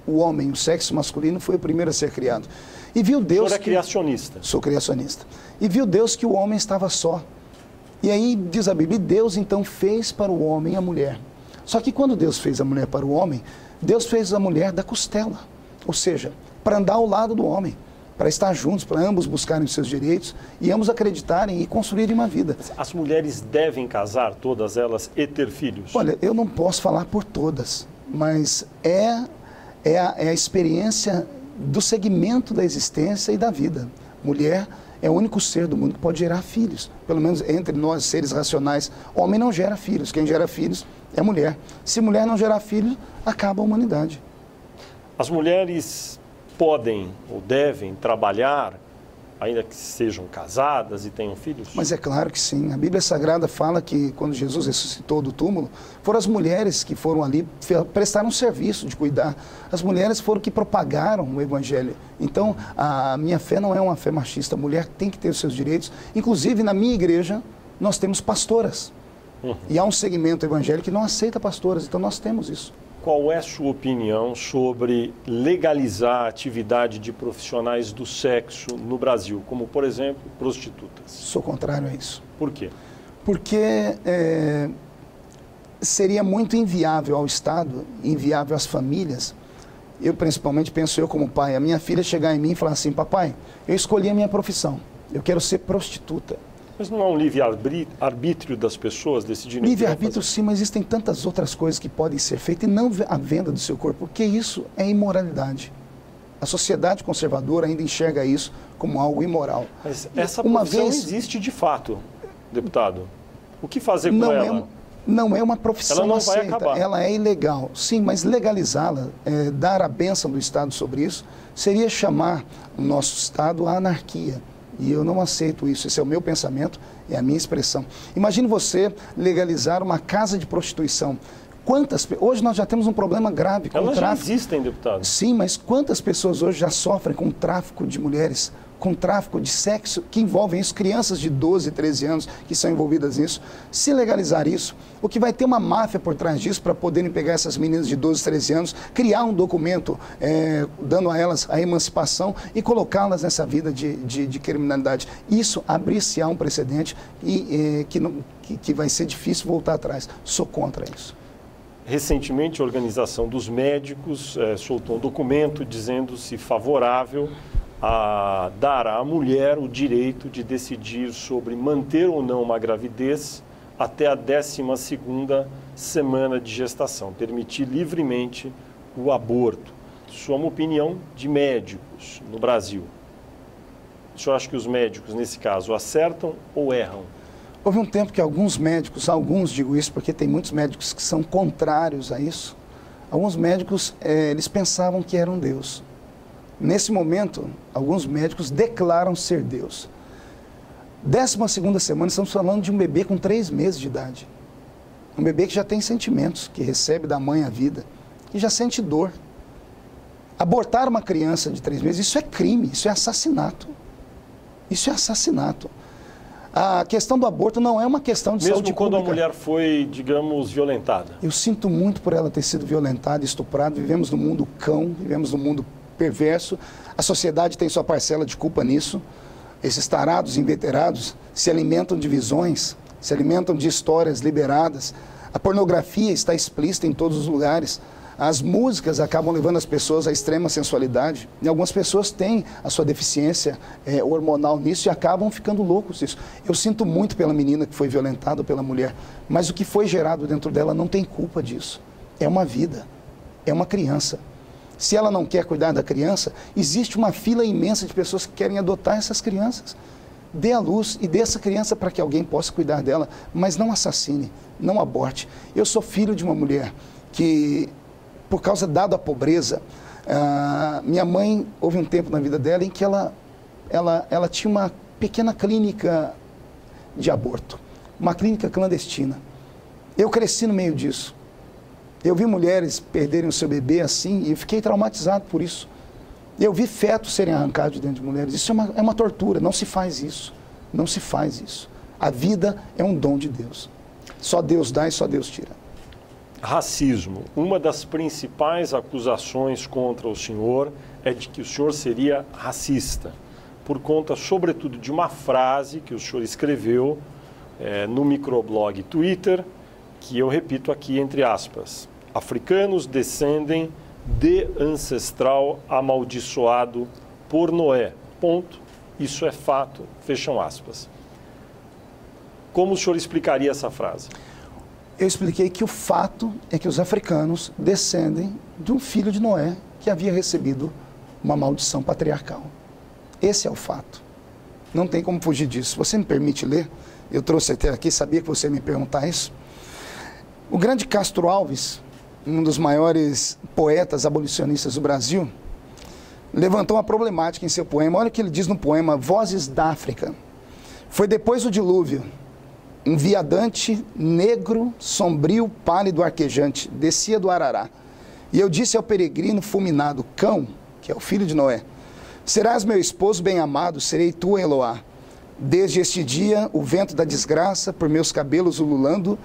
o homem, o sexo masculino, foi o primeiro a ser criado. E viu Deus... O senhor é criacionista. Sou criacionista. E viu Deus que o homem estava só. E aí diz a Bíblia, Deus então fez para o homem a mulher. Só que quando Deus fez a mulher para o homem, Deus fez a mulher da costela. Ou seja, para andar ao lado do homem, para estar juntos, para ambos buscarem os seus direitos e ambos acreditarem e construírem uma vida. As mulheres devem casar, todas elas, e ter filhos? Olha, eu não posso falar por todas, mas é a experiência do segmento da existência e da vida. Mulher é o único ser do mundo que pode gerar filhos. Pelo menos entre nós, seres racionais, homem não gera filhos. Quem gera filhos é mulher. Se mulher não gerar filhos, acaba a humanidade. As mulheres podem ou devem trabalhar, ainda que sejam casadas e tenham filhos? Mas é claro que sim. A Bíblia Sagrada fala que quando Jesus ressuscitou do túmulo, foram as mulheres que foram ali, prestaram um serviço de cuidar. As mulheres foram que propagaram o Evangelho. Então, a minha fé não é uma fé machista. A mulher tem que ter os seus direitos. Inclusive, na minha igreja, nós temos pastoras. E há um segmento evangélico que não aceita pastoras. Então, nós temos isso. Qual é a sua opinião sobre legalizar a atividade de profissionais do sexo no Brasil, como, por exemplo, prostitutas? Sou contrário a isso. Por quê? Porque seria muito inviável ao Estado, inviável às famílias. Eu, principalmente, penso eu como pai, a minha filha chegar em mim e falar assim, papai, eu escolhi a minha profissão, eu quero ser prostituta. Mas não há um livre-arbítrio das pessoas decidindo... Livre-arbítrio sim, mas existem tantas outras coisas que podem ser feitas e não a venda do seu corpo, porque isso é imoralidade. A sociedade conservadora ainda enxerga isso como algo imoral. Mas essa profissão existe de fato, deputado. O que fazer com ela? Não é uma profissão ela não aceita, vai acabar. Ela é ilegal. Sim, mas legalizá-la, dar a bênção do Estado sobre isso, seria chamar o nosso Estado à anarquia. E eu não aceito isso, esse é o meu pensamento, é a minha expressão. Imagine você legalizar uma casa de prostituição. Hoje nós já temos um problema grave com o tráfico. Elas já existem, deputado. Sim, mas quantas pessoas hoje já sofrem com o tráfico de mulheres, com tráfico de sexo, que envolvem isso, crianças de 12, 13 anos que são envolvidas nisso. Se legalizar isso, o que vai ter uma máfia por trás disso para poderem pegar essas meninas de 12, 13 anos, criar um documento dando a elas a emancipação e colocá-las nessa vida de criminalidade. Isso abrir-se-á um precedente que vai ser difícil voltar atrás. Sou contra isso. Recentemente, a Organização dos Médicos soltou um documento dizendo-se favorável a dar à mulher o direito de decidir sobre manter ou não uma gravidez até a 12ª semana de gestação, permitir livremente o aborto. Isso é uma opinião de médicos no Brasil. O senhor acha que os médicos, nesse caso, acertam ou erram? Houve um tempo que alguns médicos, digo isso porque tem muitos médicos que são contrários a isso, alguns médicos, eles pensavam que eram Deus. Nesse momento, alguns médicos declaram ser Deus. 12ª semana, estamos falando de um bebê com 3 meses de idade. Um bebê que já tem sentimentos, que recebe da mãe a vida, que já sente dor. Abortar uma criança de 3 meses, isso é crime, isso é assassinato. Isso é assassinato. A questão do aborto não é uma questão de saúde pública. Mesmo quando a mulher foi, digamos, violentada? Eu sinto muito por ela ter sido violentada, estuprada. Vivemos num mundo cão, vivemos num mundo perverso. A sociedade tem sua parcela de culpa nisso. Esses tarados inveterados se alimentam de visões, se alimentam de histórias liberadas. A pornografia está explícita em todos os lugares. As músicas acabam levando as pessoas à extrema sensualidade. E algumas pessoas têm a sua deficiência hormonal nisso e acabam ficando loucos disso. Eu sinto muito pela menina que foi violentada, pela mulher, mas o que foi gerado dentro dela não tem culpa disso. É uma vida, é uma criança. Se ela não quer cuidar da criança, existe uma fila imensa de pessoas que querem adotar essas crianças. Dê a luz e dê essa criança para que alguém possa cuidar dela, mas não assassine, não aborte. Eu sou filho de uma mulher que, por causa dada a pobreza, minha mãe, houve um tempo na vida dela em que ela tinha uma pequena clínica de aborto, uma clínica clandestina. Eu cresci no meio disso. Eu vi mulheres perderem o seu bebê assim e fiquei traumatizado por isso. Eu vi fetos serem arrancados de dentro de mulheres. Isso é uma tortura, não se faz isso. Não se faz isso. A vida é um dom de Deus. Só Deus dá e só Deus tira. racismo. Uma das principais acusações contra o senhor é de que o senhor seria racista, por conta, sobretudo, de uma frase que o senhor escreveu no microblog Twitter, que eu repito aqui entre aspas: africanos descendem de ancestral amaldiçoado por Noé. Ponto. Isso é fato. Fecham aspas. Como o senhor explicaria essa frase? Eu expliquei que o fato é que os africanos descendem de um filho de Noé que havia recebido uma maldição patriarcal. Esse é o fato. Não tem como fugir disso. Você me permite ler? Eu trouxe até aqui, sabia que você ia me perguntar isso. O grande Castro Alves, um dos maiores poetas abolicionistas do Brasil, levantou uma problemática em seu poema. Olha o que ele diz no poema Vozes da África. Foi depois do dilúvio, um viadante, negro, sombrio, pálido, arquejante, descia do Arará. E eu disse ao peregrino fulminado, Cão, que é o filho de Noé, serás meu esposo bem-amado, serei tua Eloá. Desde este dia, o vento da desgraça, por meus cabelos ululando,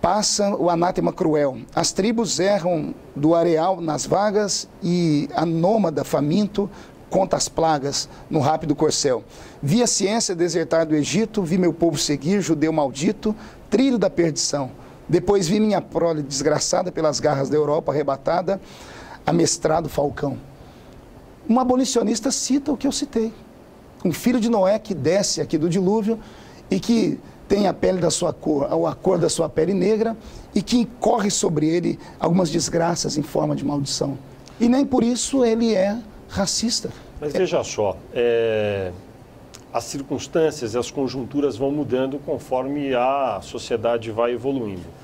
passa o anátema cruel. As tribos erram do areal nas vagas e a nômada faminto conta as plagas no rápido corcel. Vi a ciência desertar do Egito, vi meu povo seguir, judeu maldito, trilho da perdição. Depois vi minha prole desgraçada pelas garras da Europa arrebatada, amestrado falcão. Um abolicionista cita o que eu citei. Um filho de Noé que desce aqui do dilúvio e que tem a pele da sua cor, a cor da sua pele negra, e que corre sobre ele algumas desgraças em forma de maldição. E nem por isso ele é racista. Mas veja só, as circunstâncias e as conjunturas vão mudando conforme a sociedade vai evoluindo.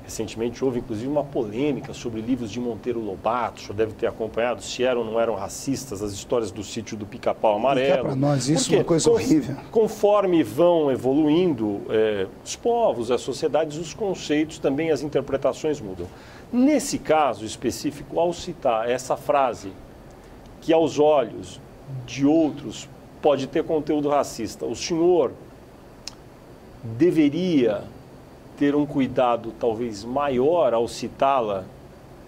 Recentemente houve inclusive uma polêmica sobre livros de Monteiro Lobato, o senhor deve ter acompanhado, se eram ou não eram racistas, as histórias do sítio do Pica-Pau Amarelo. Para nós isso é uma coisa horrível. Conforme vão evoluindo os povos, as sociedades, os conceitos, também as interpretações mudam. Nesse caso específico, ao citar essa frase, que aos olhos de outros pode ter conteúdo racista, o senhor deveria ter um cuidado talvez maior ao citá-la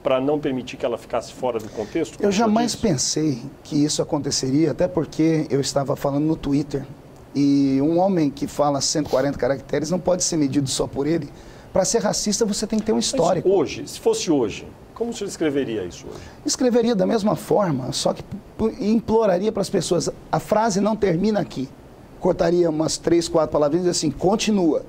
para não permitir que ela ficasse fora do contexto? Eu jamais pensei que isso aconteceria, até porque eu estava falando no Twitter, e um homem que fala 140 caracteres não pode ser medido só por ele. Para ser racista você tem que ter um histórico. Mas hoje, se fosse hoje, como o senhor escreveria isso hoje? Escreveria da mesma forma, só que imploraria para as pessoas, a frase não termina aqui. Cortaria umas 3, 4 palavrinhas e assim, continua.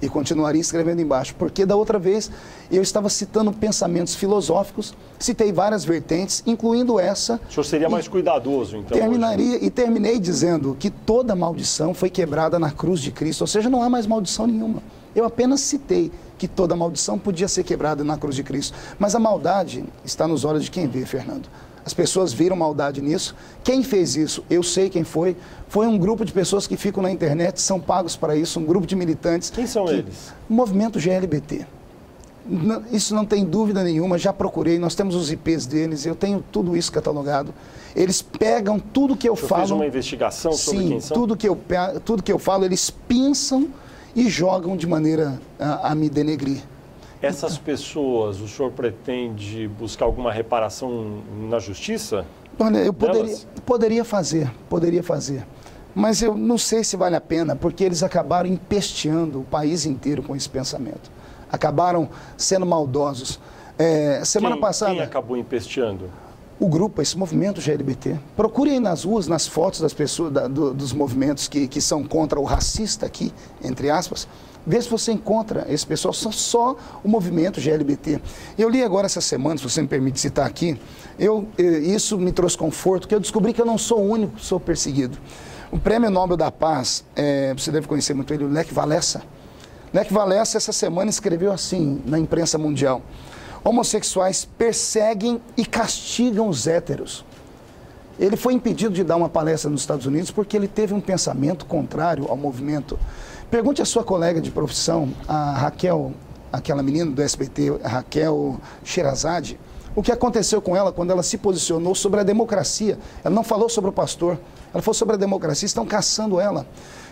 E continuaria escrevendo embaixo, porque da outra vez eu estava citando pensamentos filosóficos, citei várias vertentes, incluindo essa. O senhor seria mais cuidadoso, então? Terminei dizendo que toda maldição foi quebrada na cruz de Cristo, ou seja, não há mais maldição nenhuma. Eu apenas citei que toda maldição podia ser quebrada na cruz de Cristo, mas a maldade está nos olhos de quem vê, Fernando. As pessoas viram maldade nisso. Quem fez isso? Eu sei quem foi. Foi um grupo de pessoas que ficam na internet, são pagos para isso, um grupo de militantes. Quem são eles? O movimento GLBT. Isso não tem dúvida nenhuma, já procurei, nós temos os IPs deles, eu tenho tudo isso catalogado. Eles pegam tudo que eu falo... Fez uma investigação sobre quem são? Tudo que eu falo, eles pensam e jogam de maneira a me denegrir. Essas pessoas, o senhor pretende buscar alguma reparação na justiça? Olha, eu poderia fazer. Mas eu não sei se vale a pena, porque eles acabaram empesteando o país inteiro com esse pensamento. Acabaram sendo maldosos. Semana passada... Quem acabou empesteando? O grupo, esse movimento GLBT. Procure aí nas ruas, nas fotos das pessoas, dos movimentos que são contra o racista aqui, entre aspas. Vê se você encontra esse pessoal, só o movimento GLBT. Eu li agora essa semana, se você me permite citar aqui, isso me trouxe conforto, que eu descobri que eu não sou o único que sou perseguido. O Prêmio Nobel da Paz, você deve conhecer muito ele, o Lech Walesa. Lech Walesa, essa semana, escreveu assim na imprensa mundial: homossexuais perseguem e castigam os héteros. Ele foi impedido de dar uma palestra nos Estados Unidos porque ele teve um pensamento contrário ao movimento. Pergunte à sua colega de profissão, a Raquel, aquela menina do SBT, Raquel Sherazade, o que aconteceu com ela quando ela se posicionou sobre a democracia. Ela não falou sobre o pastor, ela falou sobre a democracia, estão caçando ela.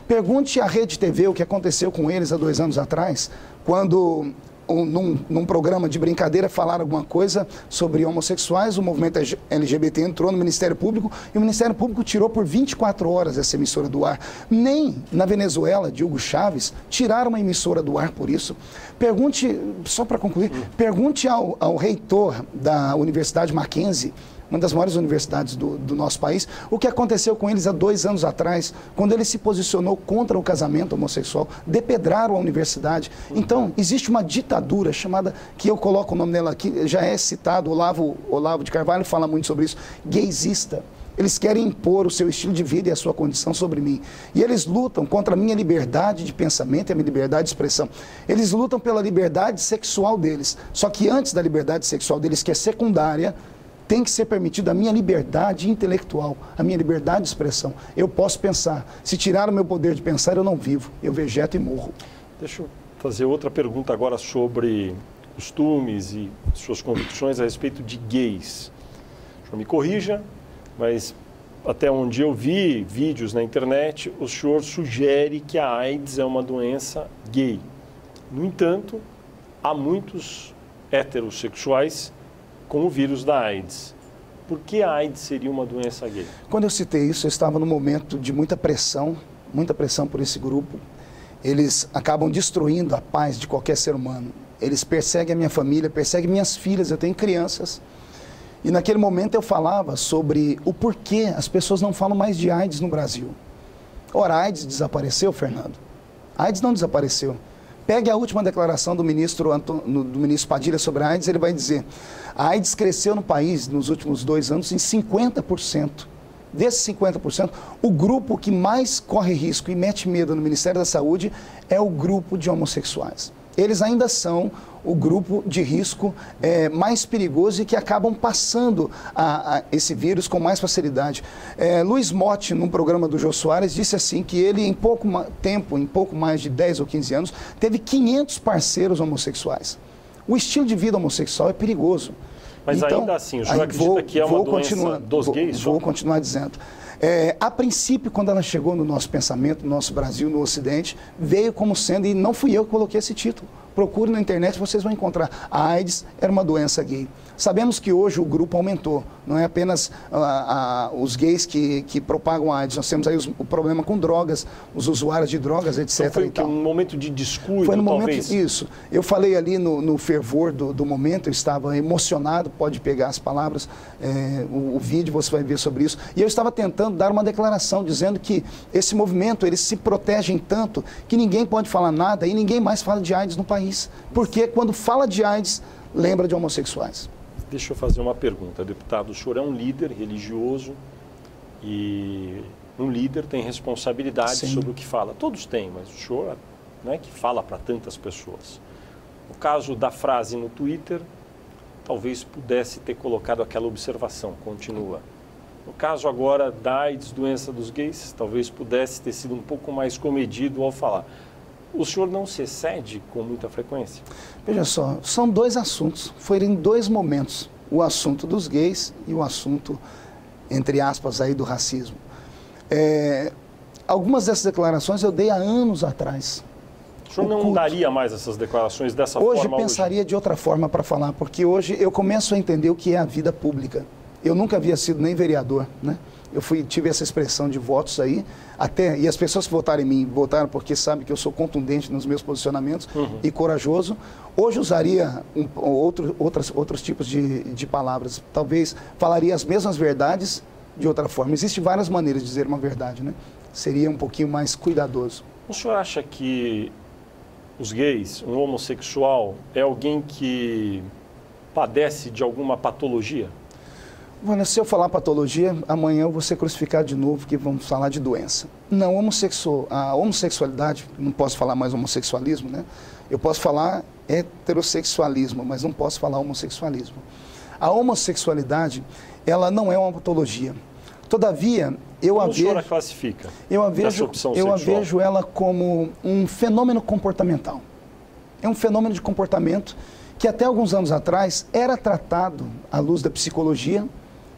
Pergunte à Rede TV o que aconteceu com eles há 2 anos atrás, quando num programa de brincadeira, falaram alguma coisa sobre homossexuais, o movimento LGBT entrou no Ministério Público e o Ministério Público tirou por 24 horas essa emissora do ar. Nem na Venezuela, de Hugo Chávez, tiraram uma emissora do ar por isso. Pergunte, só para concluir, pergunte ao reitor da Universidade Mackenzie, uma das maiores universidades do nosso país, o que aconteceu com eles há 2 anos atrás, quando ele se posicionou contra o casamento homossexual, depedraram a universidade. Então, existe uma ditadura chamada, que eu coloco o nome dela aqui, já é citado, Olavo de Carvalho fala muito sobre isso, gaysista. Eles querem impor o seu estilo de vida e a sua condição sobre mim. E eles lutam contra a minha liberdade de pensamento e a minha liberdade de expressão. Eles lutam pela liberdade sexual deles. Só que antes da liberdade sexual deles, que é secundária, tem que ser permitida a minha liberdade intelectual, a minha liberdade de expressão. Eu posso pensar. Se tirar o meu poder de pensar, eu não vivo. Eu vegeto e morro. Deixa eu fazer outra pergunta agora sobre costumes e suas convicções a respeito de gays. O senhor me corrija, mas até onde eu vi vídeos na internet, o senhor sugere que a AIDS é uma doença gay. No entanto, há muitos heterossexuais com o vírus da AIDS. Por que a AIDS seria uma doença gay? Quando eu citei isso, eu estava num momento de muita pressão por esse grupo. Eles acabam destruindo a paz de qualquer ser humano. Eles perseguem a minha família, perseguem minhas filhas, eu tenho crianças. E naquele momento eu falava sobre o porquê as pessoas não falam mais de AIDS no Brasil. Ora, a AIDS desapareceu, Fernando? A AIDS não desapareceu. Pegue a última declaração do ministro Padilha sobre a AIDS, ele vai dizer: a AIDS cresceu no país nos últimos 2 anos em 50%. Desses 50%, o grupo que mais corre risco e mete medo no Ministério da Saúde é o grupo de homossexuais. Eles ainda são o grupo de risco mais perigoso e que acabam passando esse vírus com mais facilidade. Luiz Motti, num programa do Jô Soares, disse assim que ele, em pouco tempo, em pouco mais de 10 ou 15 anos, teve 500 parceiros homossexuais. O estilo de vida homossexual é perigoso. Mas então, ainda assim, o senhor acredita que é uma doença dos gays? Vou continuar dizendo. A princípio, quando ela chegou no nosso pensamento, no nosso Brasil, no Ocidente, veio como sendo, e não fui eu que coloquei esse título. Procure na internet, vocês vão encontrar. A AIDS era uma doença gay. Sabemos que hoje o grupo aumentou. Não é apenas os gays que propagam a AIDS. Nós temos aí o problema com drogas, os usuários de drogas, etc. Então foi um momento de descuido, foi no talvez? Momento, isso. Eu falei ali no fervor do momento, eu estava emocionado, pode pegar as palavras, o vídeo você vai ver sobre isso. E eu estava tentando dar uma declaração, dizendo que esse movimento, eles se protegem tanto que ninguém pode falar nada e ninguém mais fala de AIDS no país. Porque quando fala de AIDS, lembra de homossexuais. Deixa eu fazer uma pergunta, deputado. O senhor é um líder religioso e um líder tem responsabilidade Sim. sobre o que fala. Todos têm, mas o senhor não é que fala para tantas pessoas. No caso da frase no Twitter, talvez pudesse ter colocado aquela observação, continua. No caso agora da AIDS, doença dos gays, talvez pudesse ter sido um pouco mais comedido ao falar. O senhor não se excede com muita frequência? Veja só, são 2 assuntos, foram em 2 momentos, o assunto dos gays e o assunto, entre aspas, aí do racismo. Algumas dessas declarações eu dei há anos atrás. O senhor não daria mais essas declarações dessa forma? Hoje pensaria de outra forma para falar, porque hoje eu começo a entender o que é a vida pública. Eu nunca havia sido nem vereador, né? Eu tive essa expressão de votos aí, e as pessoas que votaram em mim, votaram porque sabem que eu sou contundente nos meus posicionamentos e corajoso. Hoje usaria outros tipos de palavras, talvez falaria as mesmas verdades de outra forma. Existem várias maneiras de dizer uma verdade, né? Seria um pouquinho mais cuidadoso. O senhor acha que os gays, um homossexual, é alguém que padece de alguma patologia? Bueno, se eu falar patologia, amanhã eu vou ser crucificado de novo, porque vamos falar de doença. Não, a homossexualidade, não posso falar mais homossexualismo, né? Eu posso falar heterossexualismo, mas não posso falar homossexualismo. A homossexualidade, ela não é uma patologia. Todavia, Como a senhora classifica essa opção sexual? Eu a vejo ela como um fenômeno comportamental. É um fenômeno de comportamento que até alguns anos atrás era tratado à luz da psicologia,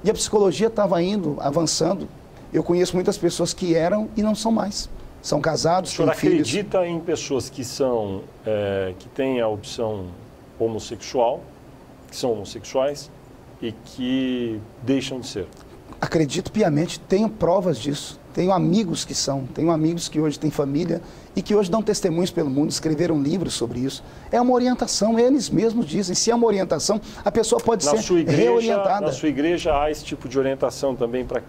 e a psicologia estava avançando. Eu conheço muitas pessoas que eram e não são mais. são casados, O senhor têm filhos. acredita em pessoas que são, que têm a opção homossexual, que são homossexuais e que deixam de ser? Acredito piamente, tenho provas disso. Tenho amigos que são, tenho amigos que hoje têm família e que hoje dão testemunhos pelo mundo, escreveram livros sobre isso. É uma orientação, eles mesmos dizem. Se é uma orientação, a pessoa pode ser reorientada. Na sua igreja há esse tipo de orientação também para,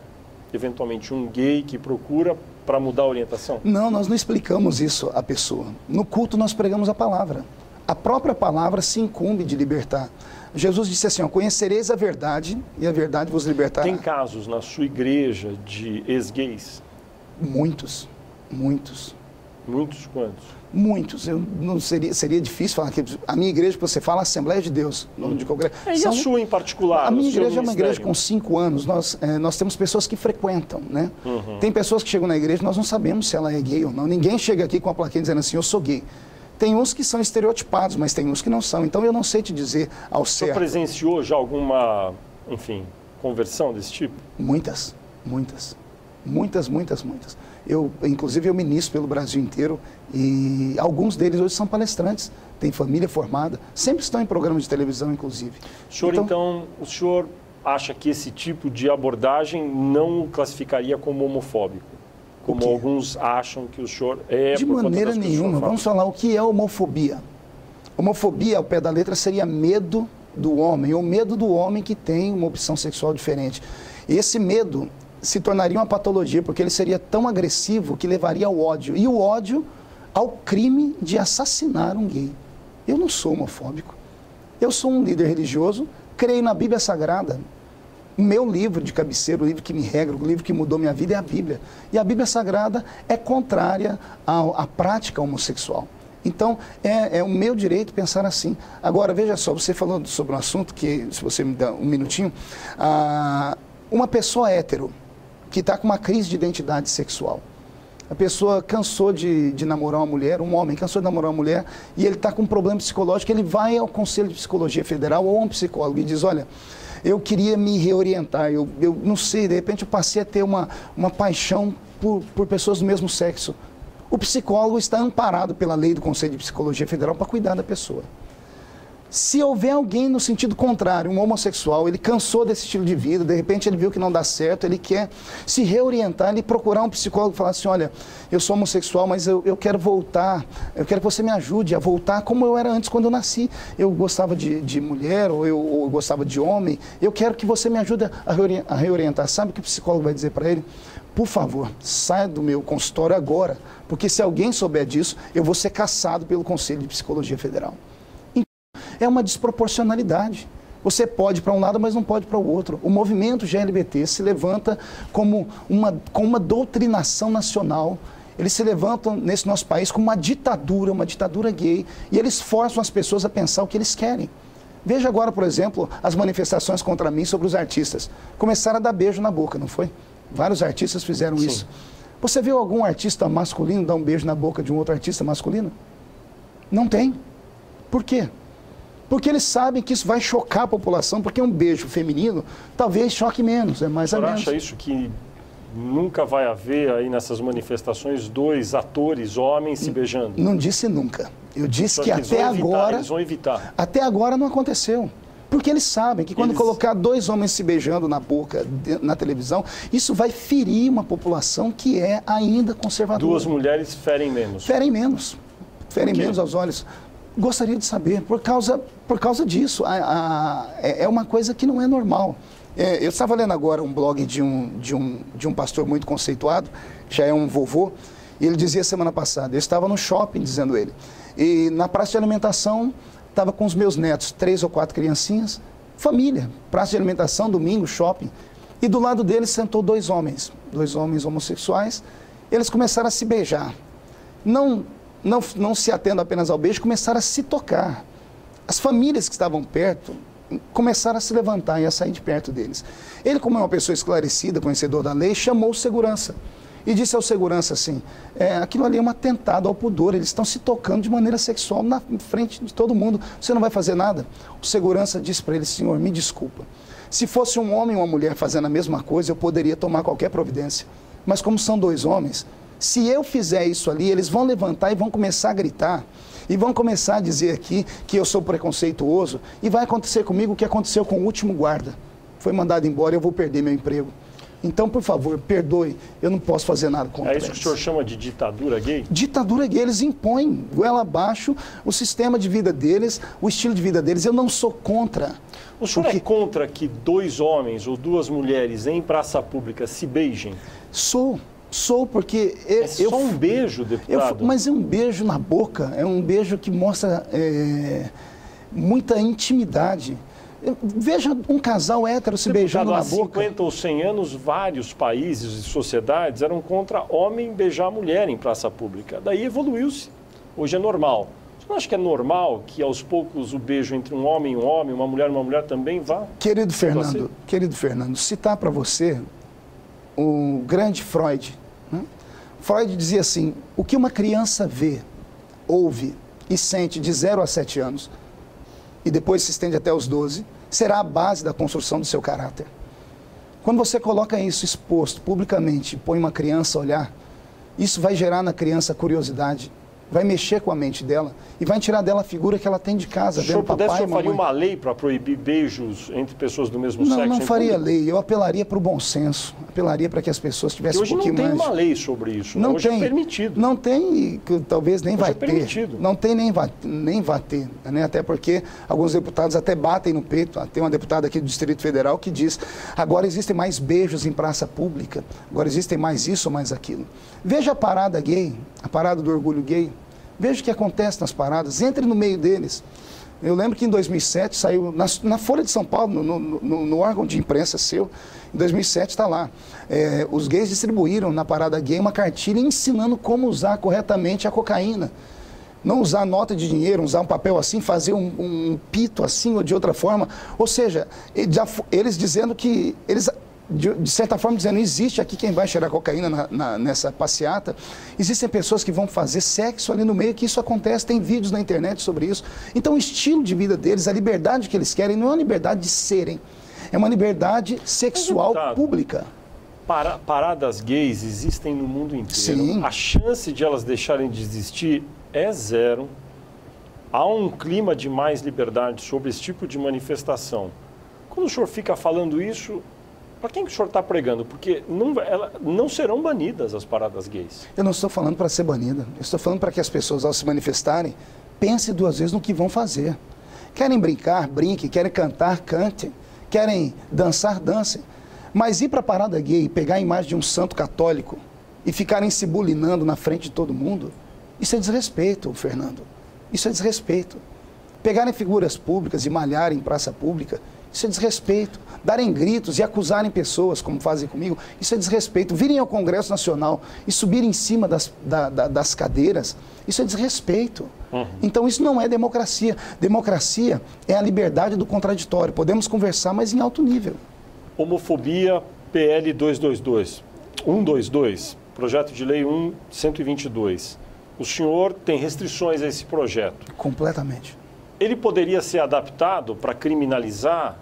eventualmente, um gay que procura para mudar a orientação? Não, nós não explicamos isso à pessoa. No culto nós pregamos a palavra. A própria palavra se incumbe de libertar. Jesus disse assim, ó, conhecereis a verdade e a verdade vos libertará. Tem casos na sua igreja de ex-gays? Muitos, muitos. Muitos quantos? Muitos. Eu não seria difícil falar que a minha igreja, que você fala, Assembleia de Deus, nome de qualquer... E a sua em particular? A minha igreja é uma igreja com 5 anos. Nós temos pessoas que frequentam, né? Tem pessoas que chegam na igreja, nós não sabemos se ela é gay ou não. Ninguém chega aqui com a plaquinha dizendo assim, eu sou gay. Tem uns que são estereotipados, mas tem uns que não são. Então eu não sei te dizer ao certo. O senhor presenciou já alguma, enfim, conversão desse tipo? Muitas, muitas. Muitas, muitas, muitas. Inclusive, eu ministro pelo Brasil inteiro e alguns deles hoje são palestrantes, têm família formada, sempre estão em programas de televisão, inclusive. Então, o senhor acha que esse tipo de abordagem não o classificaria como homofóbico? Como alguns acham que o senhor é... De maneira nenhuma. Vamos falar o que é homofobia. Homofobia, ao pé da letra, seria medo do homem, ou medo do homem que tem uma opção sexual diferente. E esse medo se tornaria uma patologia, porque ele seria tão agressivo que levaria ao ódio. E o ódio ao crime de assassinar um gay. Eu não sou homofóbico. Eu sou um líder religioso, creio na Bíblia Sagrada. O meu livro de cabeceira, o livro que me regra, o livro que mudou minha vida é a Bíblia. E a Bíblia Sagrada é contrária à prática homossexual. Então, é o meu direito pensar assim. Agora, veja só, você falou sobre um assunto que, se você me dá um minutinho, uma pessoa hétero que está com uma crise de identidade sexual. A pessoa cansou de namorar uma mulher, um homem cansou de namorar uma mulher, e ele está com um problema psicológico, ele vai ao Conselho de Psicologia Federal ou a um psicólogo e diz, olha, eu queria me reorientar, eu não sei, de repente eu passei a ter uma paixão por pessoas do mesmo sexo. O psicólogo está amparado pela lei do Conselho de Psicologia Federal para cuidar da pessoa. Se houver alguém no sentido contrário, um homossexual, ele cansou desse estilo de vida, de repente ele viu que não dá certo, ele quer se reorientar, ele procurar um psicólogo e falar assim, olha, eu sou homossexual, mas eu quero voltar, eu quero que você me ajude a voltar como eu era antes quando eu nasci. Eu gostava de mulher ou eu gostava de homem, eu quero que você me ajude a reorientar. Sabe o que o psicólogo vai dizer para ele? Por favor, saia do meu consultório agora, porque se alguém souber disso, eu vou ser cassado pelo Conselho de Psicologia Federal. É uma desproporcionalidade. Você pode para um lado, mas não pode para o outro. O movimento GLBT se levanta com uma doutrinação nacional. Eles se levantam nesse nosso país como uma ditadura gay, e eles forçam as pessoas a pensar o que eles querem. Veja agora, por exemplo, as manifestações contra mim sobre os artistas. Começaram a dar beijo na boca, não foi? Vários artistas fizeram isso. Você viu algum artista masculino dar um beijo na boca de um outro artista masculino? Não tem. Por quê? Porque eles sabem que isso vai chocar a população, porque um beijo feminino talvez choque menos, é mais ou menos. Você acha isso que nunca vai haver aí nessas manifestações 2 atores homens se beijando? Não disse nunca. Eu disse que até agora... Eles vão evitar. Até agora não aconteceu. Porque eles sabem que quando colocar 2 homens se beijando na boca, na televisão, isso vai ferir uma população que é ainda conservadora. 2 mulheres ferem menos. Ferem menos. Ferem menos aos olhos. Gostaria de saber, por causa disso, é uma coisa que não é normal. Eu estava lendo agora um blog de um pastor muito conceituado, já é um vovô, e ele dizia semana passada, eu estava no shopping, dizendo ele, e na praça de alimentação, estava com os meus netos, 3 ou 4 criancinhas, família, praça de alimentação, domingo, shopping, e do lado deles sentou 2 homens homossexuais, eles começaram a se beijar. Não se atendo apenas ao beijo, começaram a se tocar. As famílias que estavam perto começaram a se levantar e a sair de perto deles. Ele, como é uma pessoa esclarecida, conhecedor da lei, chamou o segurança e disse ao segurança assim, aquilo ali é um atentado ao pudor, eles estão se tocando de maneira sexual na frente de todo mundo, você não vai fazer nada? O segurança disse para ele, senhor, me desculpa, se fosse um homem ou uma mulher fazendo a mesma coisa, eu poderia tomar qualquer providência, mas como são 2 homens, Se eu fizer isso ali, eles vão levantar e vão começar a gritar. E vão começar a dizer aqui que eu sou preconceituoso. E vai acontecer comigo o que aconteceu com o último guarda. Foi mandado embora e eu vou perder meu emprego. Então, por favor, perdoe, eu não posso fazer nada contra eles. É isso que o senhor chama de ditadura gay? Ditadura gay, eles impõem goela abaixo o sistema de vida deles, o estilo de vida deles. Eu não sou contra. O senhor é contra que 2 homens ou 2 mulheres em praça pública se beijem? Sou porque... É só um beijo, deputado? Mas é um beijo na boca, é um beijo que mostra muita intimidade. Veja um casal hétero se beijando na boca. Há 50 ou 100 anos, vários países e sociedades eram contra homem beijar mulher em praça pública. Daí evoluiu-se. Hoje é normal. Você não acha que é normal que aos poucos o beijo entre um homem e um homem, uma mulher também vá? Querido Fernando, citar para você o grande Freud. Né? Freud dizia assim, o que uma criança vê, ouve e sente de 0 a 7 anos, e depois se estende até os 12, será a base da construção do seu caráter. Quando você coloca isso exposto publicamente, põe uma criança a olhar, isso vai gerar na criança curiosidade, vai mexer com a mente dela e vai tirar dela a figura que ela tem de casa, vendo papai e mamãe. O senhor faria uma lei para proibir beijos entre pessoas do mesmo sexo? Não faria lei, eu apelaria para o bom senso, apelaria para que as pessoas tivessem um pouquinho mais... Hoje não tem uma lei sobre isso, não hoje tem, é permitido. Não tem, talvez nem vai ter. Permitido. Não tem nem vai ter, né? Até porque alguns deputados até batem no peito. Tem uma deputada aqui do Distrito Federal que diz, agora existem mais beijos em praça pública, agora existem mais isso ou mais aquilo. Veja a parada gay, a parada do orgulho gay. Veja o que acontece nas paradas, entre no meio deles. Eu lembro que em 2007 saiu, na Folha de São Paulo, no órgão de imprensa seu, em 2007 está lá. Os gays distribuíram na parada gay uma cartilha ensinando como usar corretamente a cocaína. Não usar nota de dinheiro, usar um papel assim, fazer um pito assim ou de outra forma. Ou seja, eles dizendo que... De certa forma, dizendo, existe aqui quem vai cheirar cocaína nessa passeata. Existem pessoas que vão fazer sexo ali no meio, que isso acontece, tem vídeos na internet sobre isso. Então, o estilo de vida deles, a liberdade que eles querem, não é uma liberdade de serem, é uma liberdade sexual pública. Paradas gays existem no mundo inteiro. Sim. A chance de elas deixarem de existir é 0. Há um clima de mais liberdade sobre esse tipo de manifestação. Quando o senhor fica falando isso... Para quem que o senhor está pregando? Porque não serão banidas as paradas gays. Eu não estou falando para ser banida. Eu estou falando para que as pessoas, ao se manifestarem, pensem 2 vezes no que vão fazer. Querem brincar, brinquem. Querem cantar, cantem. Querem dançar, dancem. Mas ir para a parada gay, pegar a imagem de um santo católico e ficarem se bulinando na frente de todo mundo, isso é desrespeito, Fernando. Isso é desrespeito. Pegarem figuras públicas e malharem em praça pública, isso é desrespeito. Darem gritos e acusarem pessoas, como fazem comigo, isso é desrespeito. Virem ao Congresso Nacional e subirem em cima das cadeiras, isso é desrespeito. Então isso não é democracia. Democracia é a liberdade do contraditório. Podemos conversar, mas em alto nível. Homofobia, PL 122, projeto de lei 122. O senhor tem restrições a esse projeto? Completamente. Ele poderia ser adaptado para criminalizar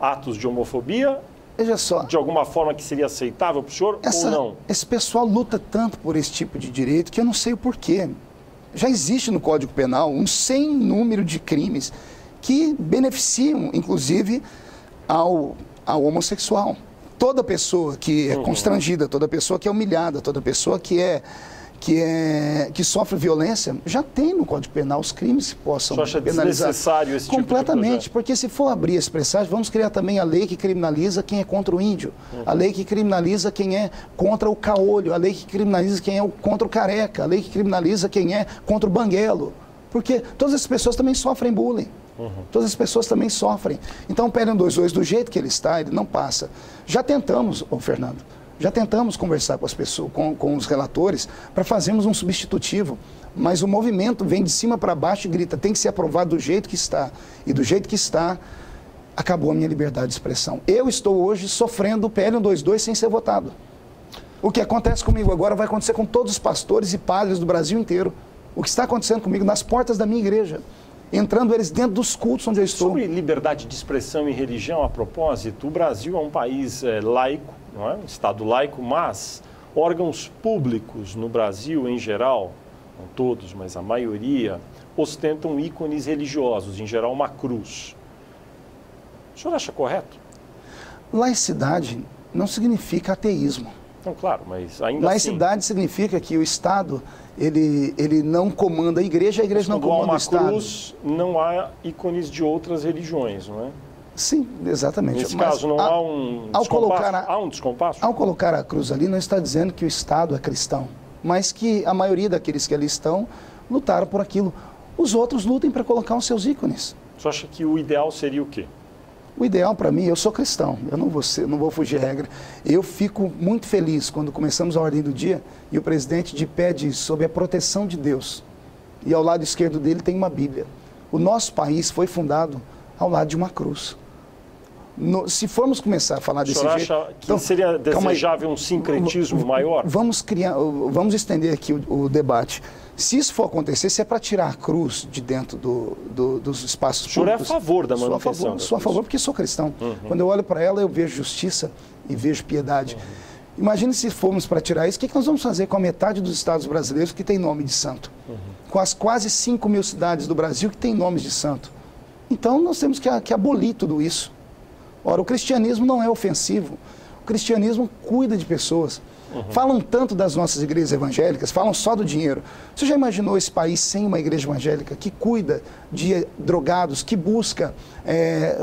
atos de homofobia? Veja só. De alguma forma que seria aceitável para o senhor ou não? Esse pessoal luta tanto por esse tipo de direito que eu não sei o porquê. Já existe no Código Penal um sem número de crimes que beneficiam, inclusive, ao homossexual. Toda pessoa que é constrangida, toda pessoa que é humilhada, toda pessoa que sofre violência, já tem no Código Penal os crimes que possam penalizar. Você acha desnecessário esse tipo de completamente, porque se for abrir esse presságio, vamos criar também a lei que criminaliza quem é contra o índio, a lei que criminaliza quem é contra o caolho, a lei que criminaliza quem é contra o careca, a lei que criminaliza quem é contra o banguelo, porque todas essas pessoas também sofrem bullying. Todas as pessoas também sofrem. Então, o PL 122, do jeito que ele está, ele não passa. Já tentamos, Fernando, já tentamos conversar com as pessoas, com os relatores, para fazermos um substitutivo, mas o movimento vem de cima para baixo e grita, tem que ser aprovado do jeito que está. E do jeito que está, acabou a minha liberdade de expressão. Eu estou hoje sofrendo o PL 122 sem ser votado. O que acontece comigo agora vai acontecer com todos os pastores e padres do Brasil inteiro. O que está acontecendo comigo nas portas da minha igreja, entrando eles dentro dos cultos onde eu estou. Sobre liberdade de expressão e religião, a propósito, o Brasil é um país laico, não é? Um Estado laico, mas Órgãos públicos no Brasil, em geral, não todos, mas a maioria, ostentam ícones religiosos, em geral uma cruz. O senhor acha correto? Laicidade não significa ateísmo. Não, claro, mas ainda Laicidade assim... significa que o Estado, ele não comanda a igreja não comanda o Estado. Quando há uma cruz, não há ícones de outras religiões, não é? Sim, exatamente. Nesse caso, não há um descompasso? Há um descompasso? Ao colocar a cruz ali, não está dizendo que o Estado é cristão, mas que a maioria daqueles que ali estão lutaram por aquilo. Os outros lutem para colocar os seus ícones. Você acha que o ideal seria o quê? O ideal para mim, eu sou cristão, eu não vou fugir regra. Eu fico muito feliz quando começamos a ordem do dia e o presidente de pé diz sobre a proteção de Deus. E ao lado esquerdo dele tem uma Bíblia. O nosso país foi fundado ao lado de uma cruz. Se formos começar a falar desse jeito... O senhor acha que seria desejável um sincretismo maior? Vamos estender aqui o debate. Se isso for acontecer, se é para tirar a cruz de dentro dos espaços públicos... O senhor é a favor da manutenção? Sou a favor porque sou cristão. Quando eu olho para ela, eu vejo justiça e vejo piedade. Imagine se formos para tirar isso, o que nós vamos fazer com a metade dos estados brasileiros que tem nome de santo? Com as quase 5 mil cidades do Brasil que têm nomes de santo? Então, nós temos que abolir tudo isso. Ora, o cristianismo não é ofensivo. O cristianismo cuida de pessoas. Falam tanto das nossas igrejas evangélicas, falam só do dinheiro. Você já imaginou esse país sem uma igreja evangélica que cuida de drogados, que busca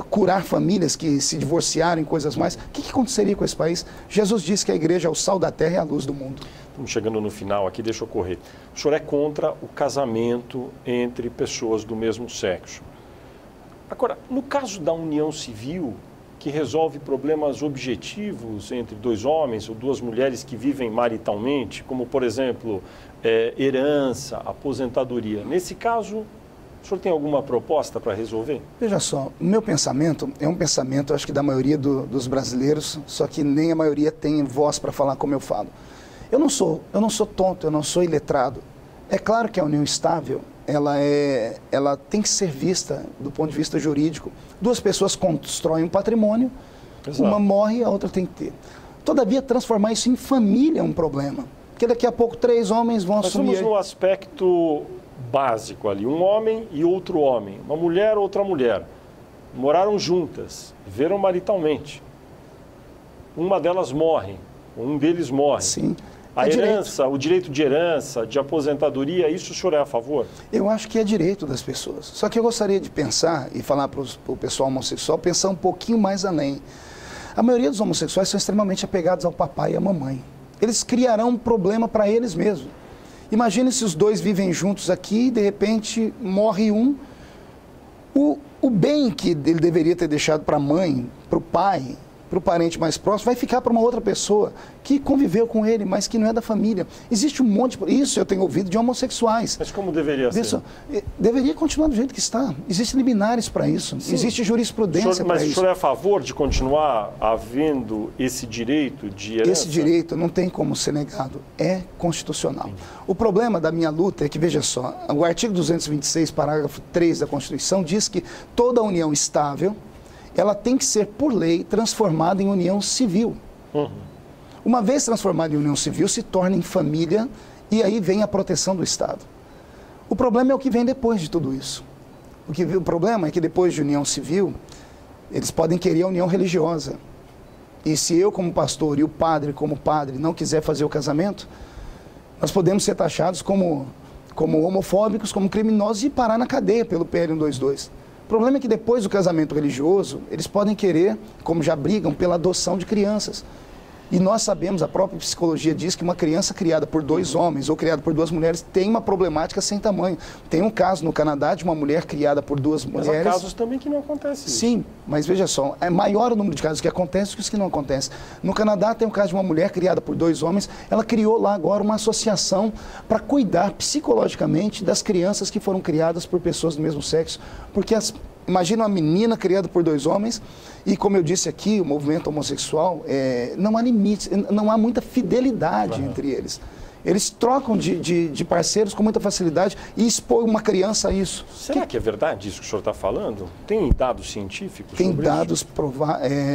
curar famílias que se divorciaram e coisas mais? O que aconteceria com esse país? Jesus disse que a igreja é o sal da terra e a luz do mundo. Estamos chegando no final aqui, deixa eu correr. O senhor é contra o casamento entre pessoas do mesmo sexo. Agora, no caso da união civil, que resolve problemas objetivos entre dois homens ou duas mulheres que vivem maritalmente, como, por exemplo, herança, aposentadoria. Nesse caso, o senhor tem alguma proposta para resolver? Veja só, o meu pensamento é um pensamento, acho que da maioria dos brasileiros, só que nem a maioria tem voz para falar como eu falo. Eu não sou tonto, eu não sou iletrado. É claro que a união estável, ela tem que ser vista do ponto de vista jurídico. Duas pessoas constroem um patrimônio, exato. Uma morre e a outra tem que ter. Todavia, transformar isso em família é um problema. Porque daqui a pouco 3 homens vão assumir... Nós somos no aspecto básico ali, um homem e outro homem, uma mulher, outra mulher. Moraram juntas, viveram maritalmente. Uma delas morre, um deles morre. Sim. A herança, o direito de herança, de aposentadoria, isso o senhor é a favor? Eu acho que é direito das pessoas. Só que eu gostaria de pensar, e falar para o pessoal homossexual, pensar um pouquinho mais além. A maioria dos homossexuais são extremamente apegados ao papai e à mamãe. Eles criarão um problema para eles mesmos. Imagine se os dois vivem juntos aqui e de repente morre um. O bem que ele deveria ter deixado para a mãe, para o pai, para o parente mais próximo, vai ficar para uma outra pessoa que conviveu com ele, mas que não é da família. Existe um monte... Isso eu tenho ouvido de homossexuais. Mas como deveria ser? Deveria continuar do jeito que está. Existem liminares para isso. Sim. Existe jurisprudência para isso. Mas o senhor é a favor de continuar havendo esse direito de herança? Esse direito não tem como ser negado. É constitucional. Sim. O problema da minha luta é que, veja só, o artigo 226, parágrafo 3 da Constituição, diz que toda união estável ela tem que ser, por lei, transformada em união civil. Uma vez transformada em união civil, se torna em família e aí vem a proteção do Estado. O problema é o que vem depois de tudo isso. O problema é que depois de união civil, eles podem querer a união religiosa. E se eu, como pastor, e o padre, como padre, não quiser fazer o casamento, nós podemos ser taxados como homofóbicos, como criminosos e parar na cadeia pelo PL 122. O problema é que depois do casamento religioso, eles podem querer, como já brigam, pela adoção de crianças. E nós sabemos, a própria psicologia diz que uma criança criada por 2 homens ou criada por 2 mulheres tem uma problemática sem tamanho. Tem um caso no Canadá de uma mulher criada por 2 mulheres... Mas há casos também que não acontecem isso. Sim, mas veja só, é maior o número de casos que acontecem do que os que não acontecem. No Canadá tem o caso de uma mulher criada por 2 homens, ela criou lá agora uma associação para cuidar psicologicamente das crianças que foram criadas por pessoas do mesmo sexo. Porque imagina uma menina criada por 2 homens e, como eu disse aqui, o movimento homossexual, não há limites, não há muita fidelidade entre eles. Eles trocam de parceiros com muita facilidade e expõem uma criança a isso. Será que é verdade isso que o senhor está falando? Tem dados científicos sobre isso? Tem dados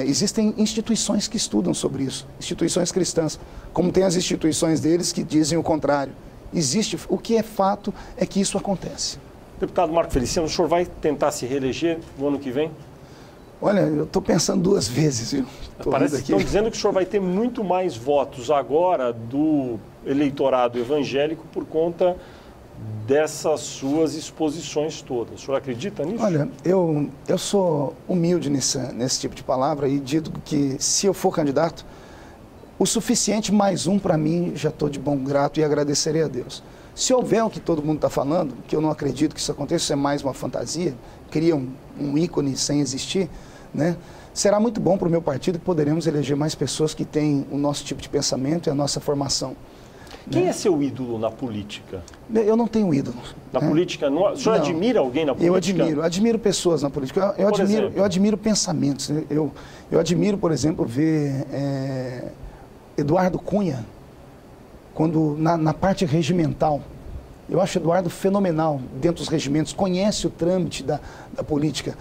existem instituições que estudam sobre isso, instituições cristãs, como tem as instituições deles que dizem o contrário. Existe, o que é fato é que isso acontece. Deputado Marco Feliciano, o senhor vai tentar se reeleger no ano que vem? Olha, eu estou pensando 2 vezes, viu? Parece que estão dizendo que o senhor vai ter muito mais votos agora do eleitorado evangélico por conta dessas suas exposições todas. O senhor acredita nisso? Olha, eu sou humilde nesse tipo de palavra e digo que se eu for candidato, o suficiente mais um para mim, já estou de bom grato e agradecerei a Deus. Se houver o que todo mundo está falando, que eu não acredito que isso aconteça, isso é mais uma fantasia, cria um ícone sem existir, né? Será muito bom para o meu partido que poderemos eleger mais pessoas que têm o nosso tipo de pensamento e a nossa formação. Quem é seu ídolo na política? Eu não tenho ídolo. Na política? O senhor admira alguém na política? Eu admiro pessoas na política. Eu admiro pensamentos. Eu admiro, por exemplo, ver Eduardo Cunha, quando na parte regimental. Eu acho Eduardo fenomenal dentro dos regimentos, conhece o trâmite da política.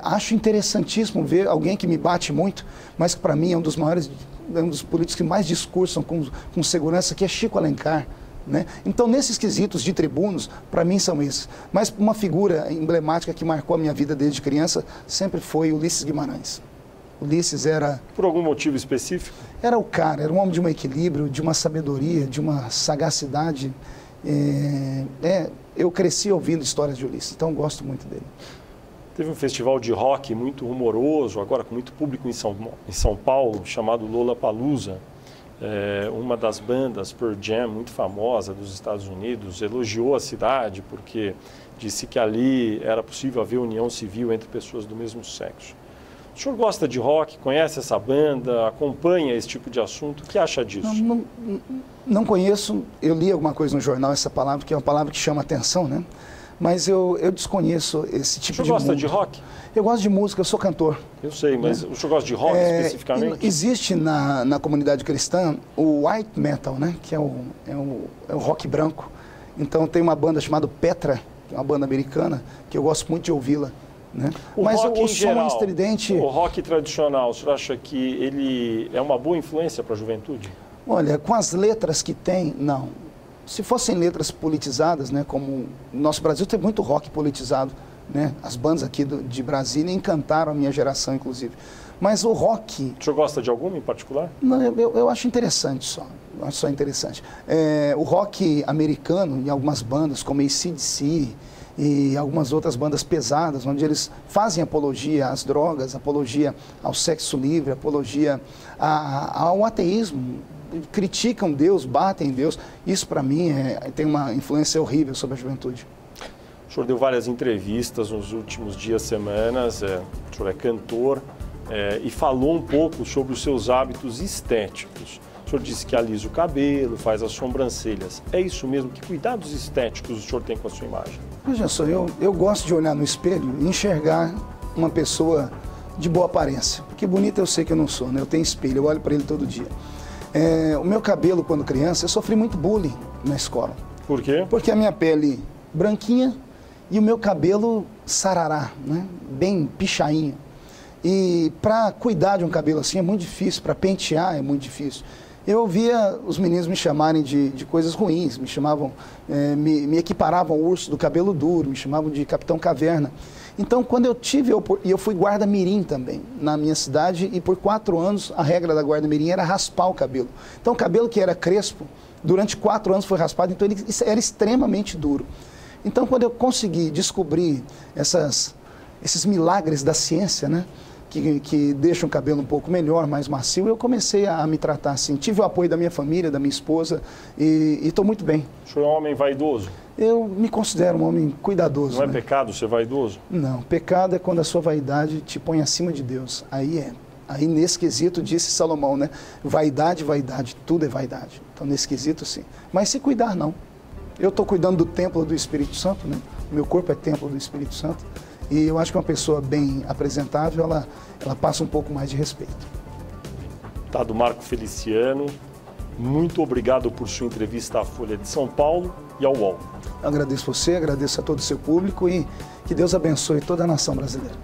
Acho interessantíssimo ver alguém que me bate muito, mas que para mim é um dos maiores, um dos políticos que mais discursam com segurança, que é Chico Alencar. Né? Então, nesses quesitos de tribunos, para mim são esses. Mas uma figura emblemática que marcou a minha vida desde criança sempre foi Ulisses Guimarães. Ulisses era... Por algum motivo específico? Era o cara, era um homem de um equilíbrio, de uma sabedoria, de uma sagacidade. Eu cresci ouvindo histórias de Ulisses, então eu gosto muito dele. Teve um festival de rock muito rumoroso, agora com muito público em São Paulo, chamado Lollapalooza. Uma das bandas, Pearl Jam, muito famosa dos Estados Unidos, elogiou a cidade porque disse que ali era possível haver união civil entre pessoas do mesmo sexo. O senhor gosta de rock, conhece essa banda, acompanha esse tipo de assunto? O que acha disso? Não conheço, eu li alguma coisa no jornal, essa palavra, que é uma palavra que chama atenção, né? Mas eu desconheço esse tipo de música. O senhor gosta de rock? Eu gosto de música, eu sou cantor. Eu sei, mas o senhor gosta de rock especificamente? Existe na comunidade cristã o white metal, né? Que é o rock branco. Então tem uma banda chamada Petra, que é uma banda americana, que eu gosto muito de ouvi-la. Né? Mas o som estridente... O rock tradicional, o senhor acha que ele é uma boa influência para a juventude? Olha, com as letras que tem, não. Se fossem letras politizadas, né, como o nosso Brasil tem muito rock politizado, né? As bandas aqui de Brasília encantaram a minha geração, inclusive. Mas o rock... O senhor gosta de alguma em particular? Não, eu acho interessante só. Eu acho só interessante. O rock americano, em algumas bandas, como AC/DC e algumas outras bandas pesadas, onde eles fazem apologia às drogas, apologia ao sexo livre, apologia ao ateísmo, criticam Deus, batem em Deus. Isso, para mim, tem uma influência horrível sobre a juventude. O senhor deu várias entrevistas nos últimos dias, semanas, o senhor é cantor e falou um pouco sobre os seus hábitos estéticos. O senhor disse que alisa o cabelo, faz as sobrancelhas. É isso mesmo? Que cuidados estéticos o senhor tem com a sua imagem? Veja só, eu gosto de olhar no espelho e enxergar uma pessoa de boa aparência. Porque bonita eu sei que eu não sou, né? Eu tenho espelho, eu olho para ele todo dia. O meu cabelo, quando criança, eu sofri muito bullying na escola. Por quê? Porque a minha pele branquinha e o meu cabelo sarará, né? Bem pichainho. E para cuidar de um cabelo assim é muito difícil, para pentear é muito difícil. Eu ouvia os meninos me chamarem de coisas ruins, me chamavam, me equiparavam ao urso do cabelo duro, me chamavam de Capitão Caverna. Então, quando eu tive, eu fui guarda-mirim também na minha cidade, e por 4 anos a regra da guarda-mirim era raspar o cabelo. Então, o cabelo que era crespo, durante 4 anos foi raspado, então ele era extremamente duro. Então, quando eu consegui descobrir esses milagres da ciência, né, que deixam o cabelo um pouco melhor, mais macio, eu comecei a me tratar assim. Tive o apoio da minha família, da minha esposa, e estou muito bem. O senhor é um homem vaidoso? Eu me considero um homem cuidadoso. Não é pecado ser vaidoso? Não, pecado é quando a sua vaidade te põe acima de Deus. Aí nesse quesito, disse Salomão, né? Vaidade, vaidade, tudo é vaidade. Então, nesse quesito, sim. Mas se cuidar, não. Eu estou cuidando do templo do Espírito Santo, né? O meu corpo é templo do Espírito Santo. E eu acho que uma pessoa bem apresentável, ela passa um pouco mais de respeito. Deputado Marco Feliciano, muito obrigado por sua entrevista à Folha de São Paulo e ao UOL. Eu agradeço você, agradeço a todo o seu público e que Deus abençoe toda a nação brasileira.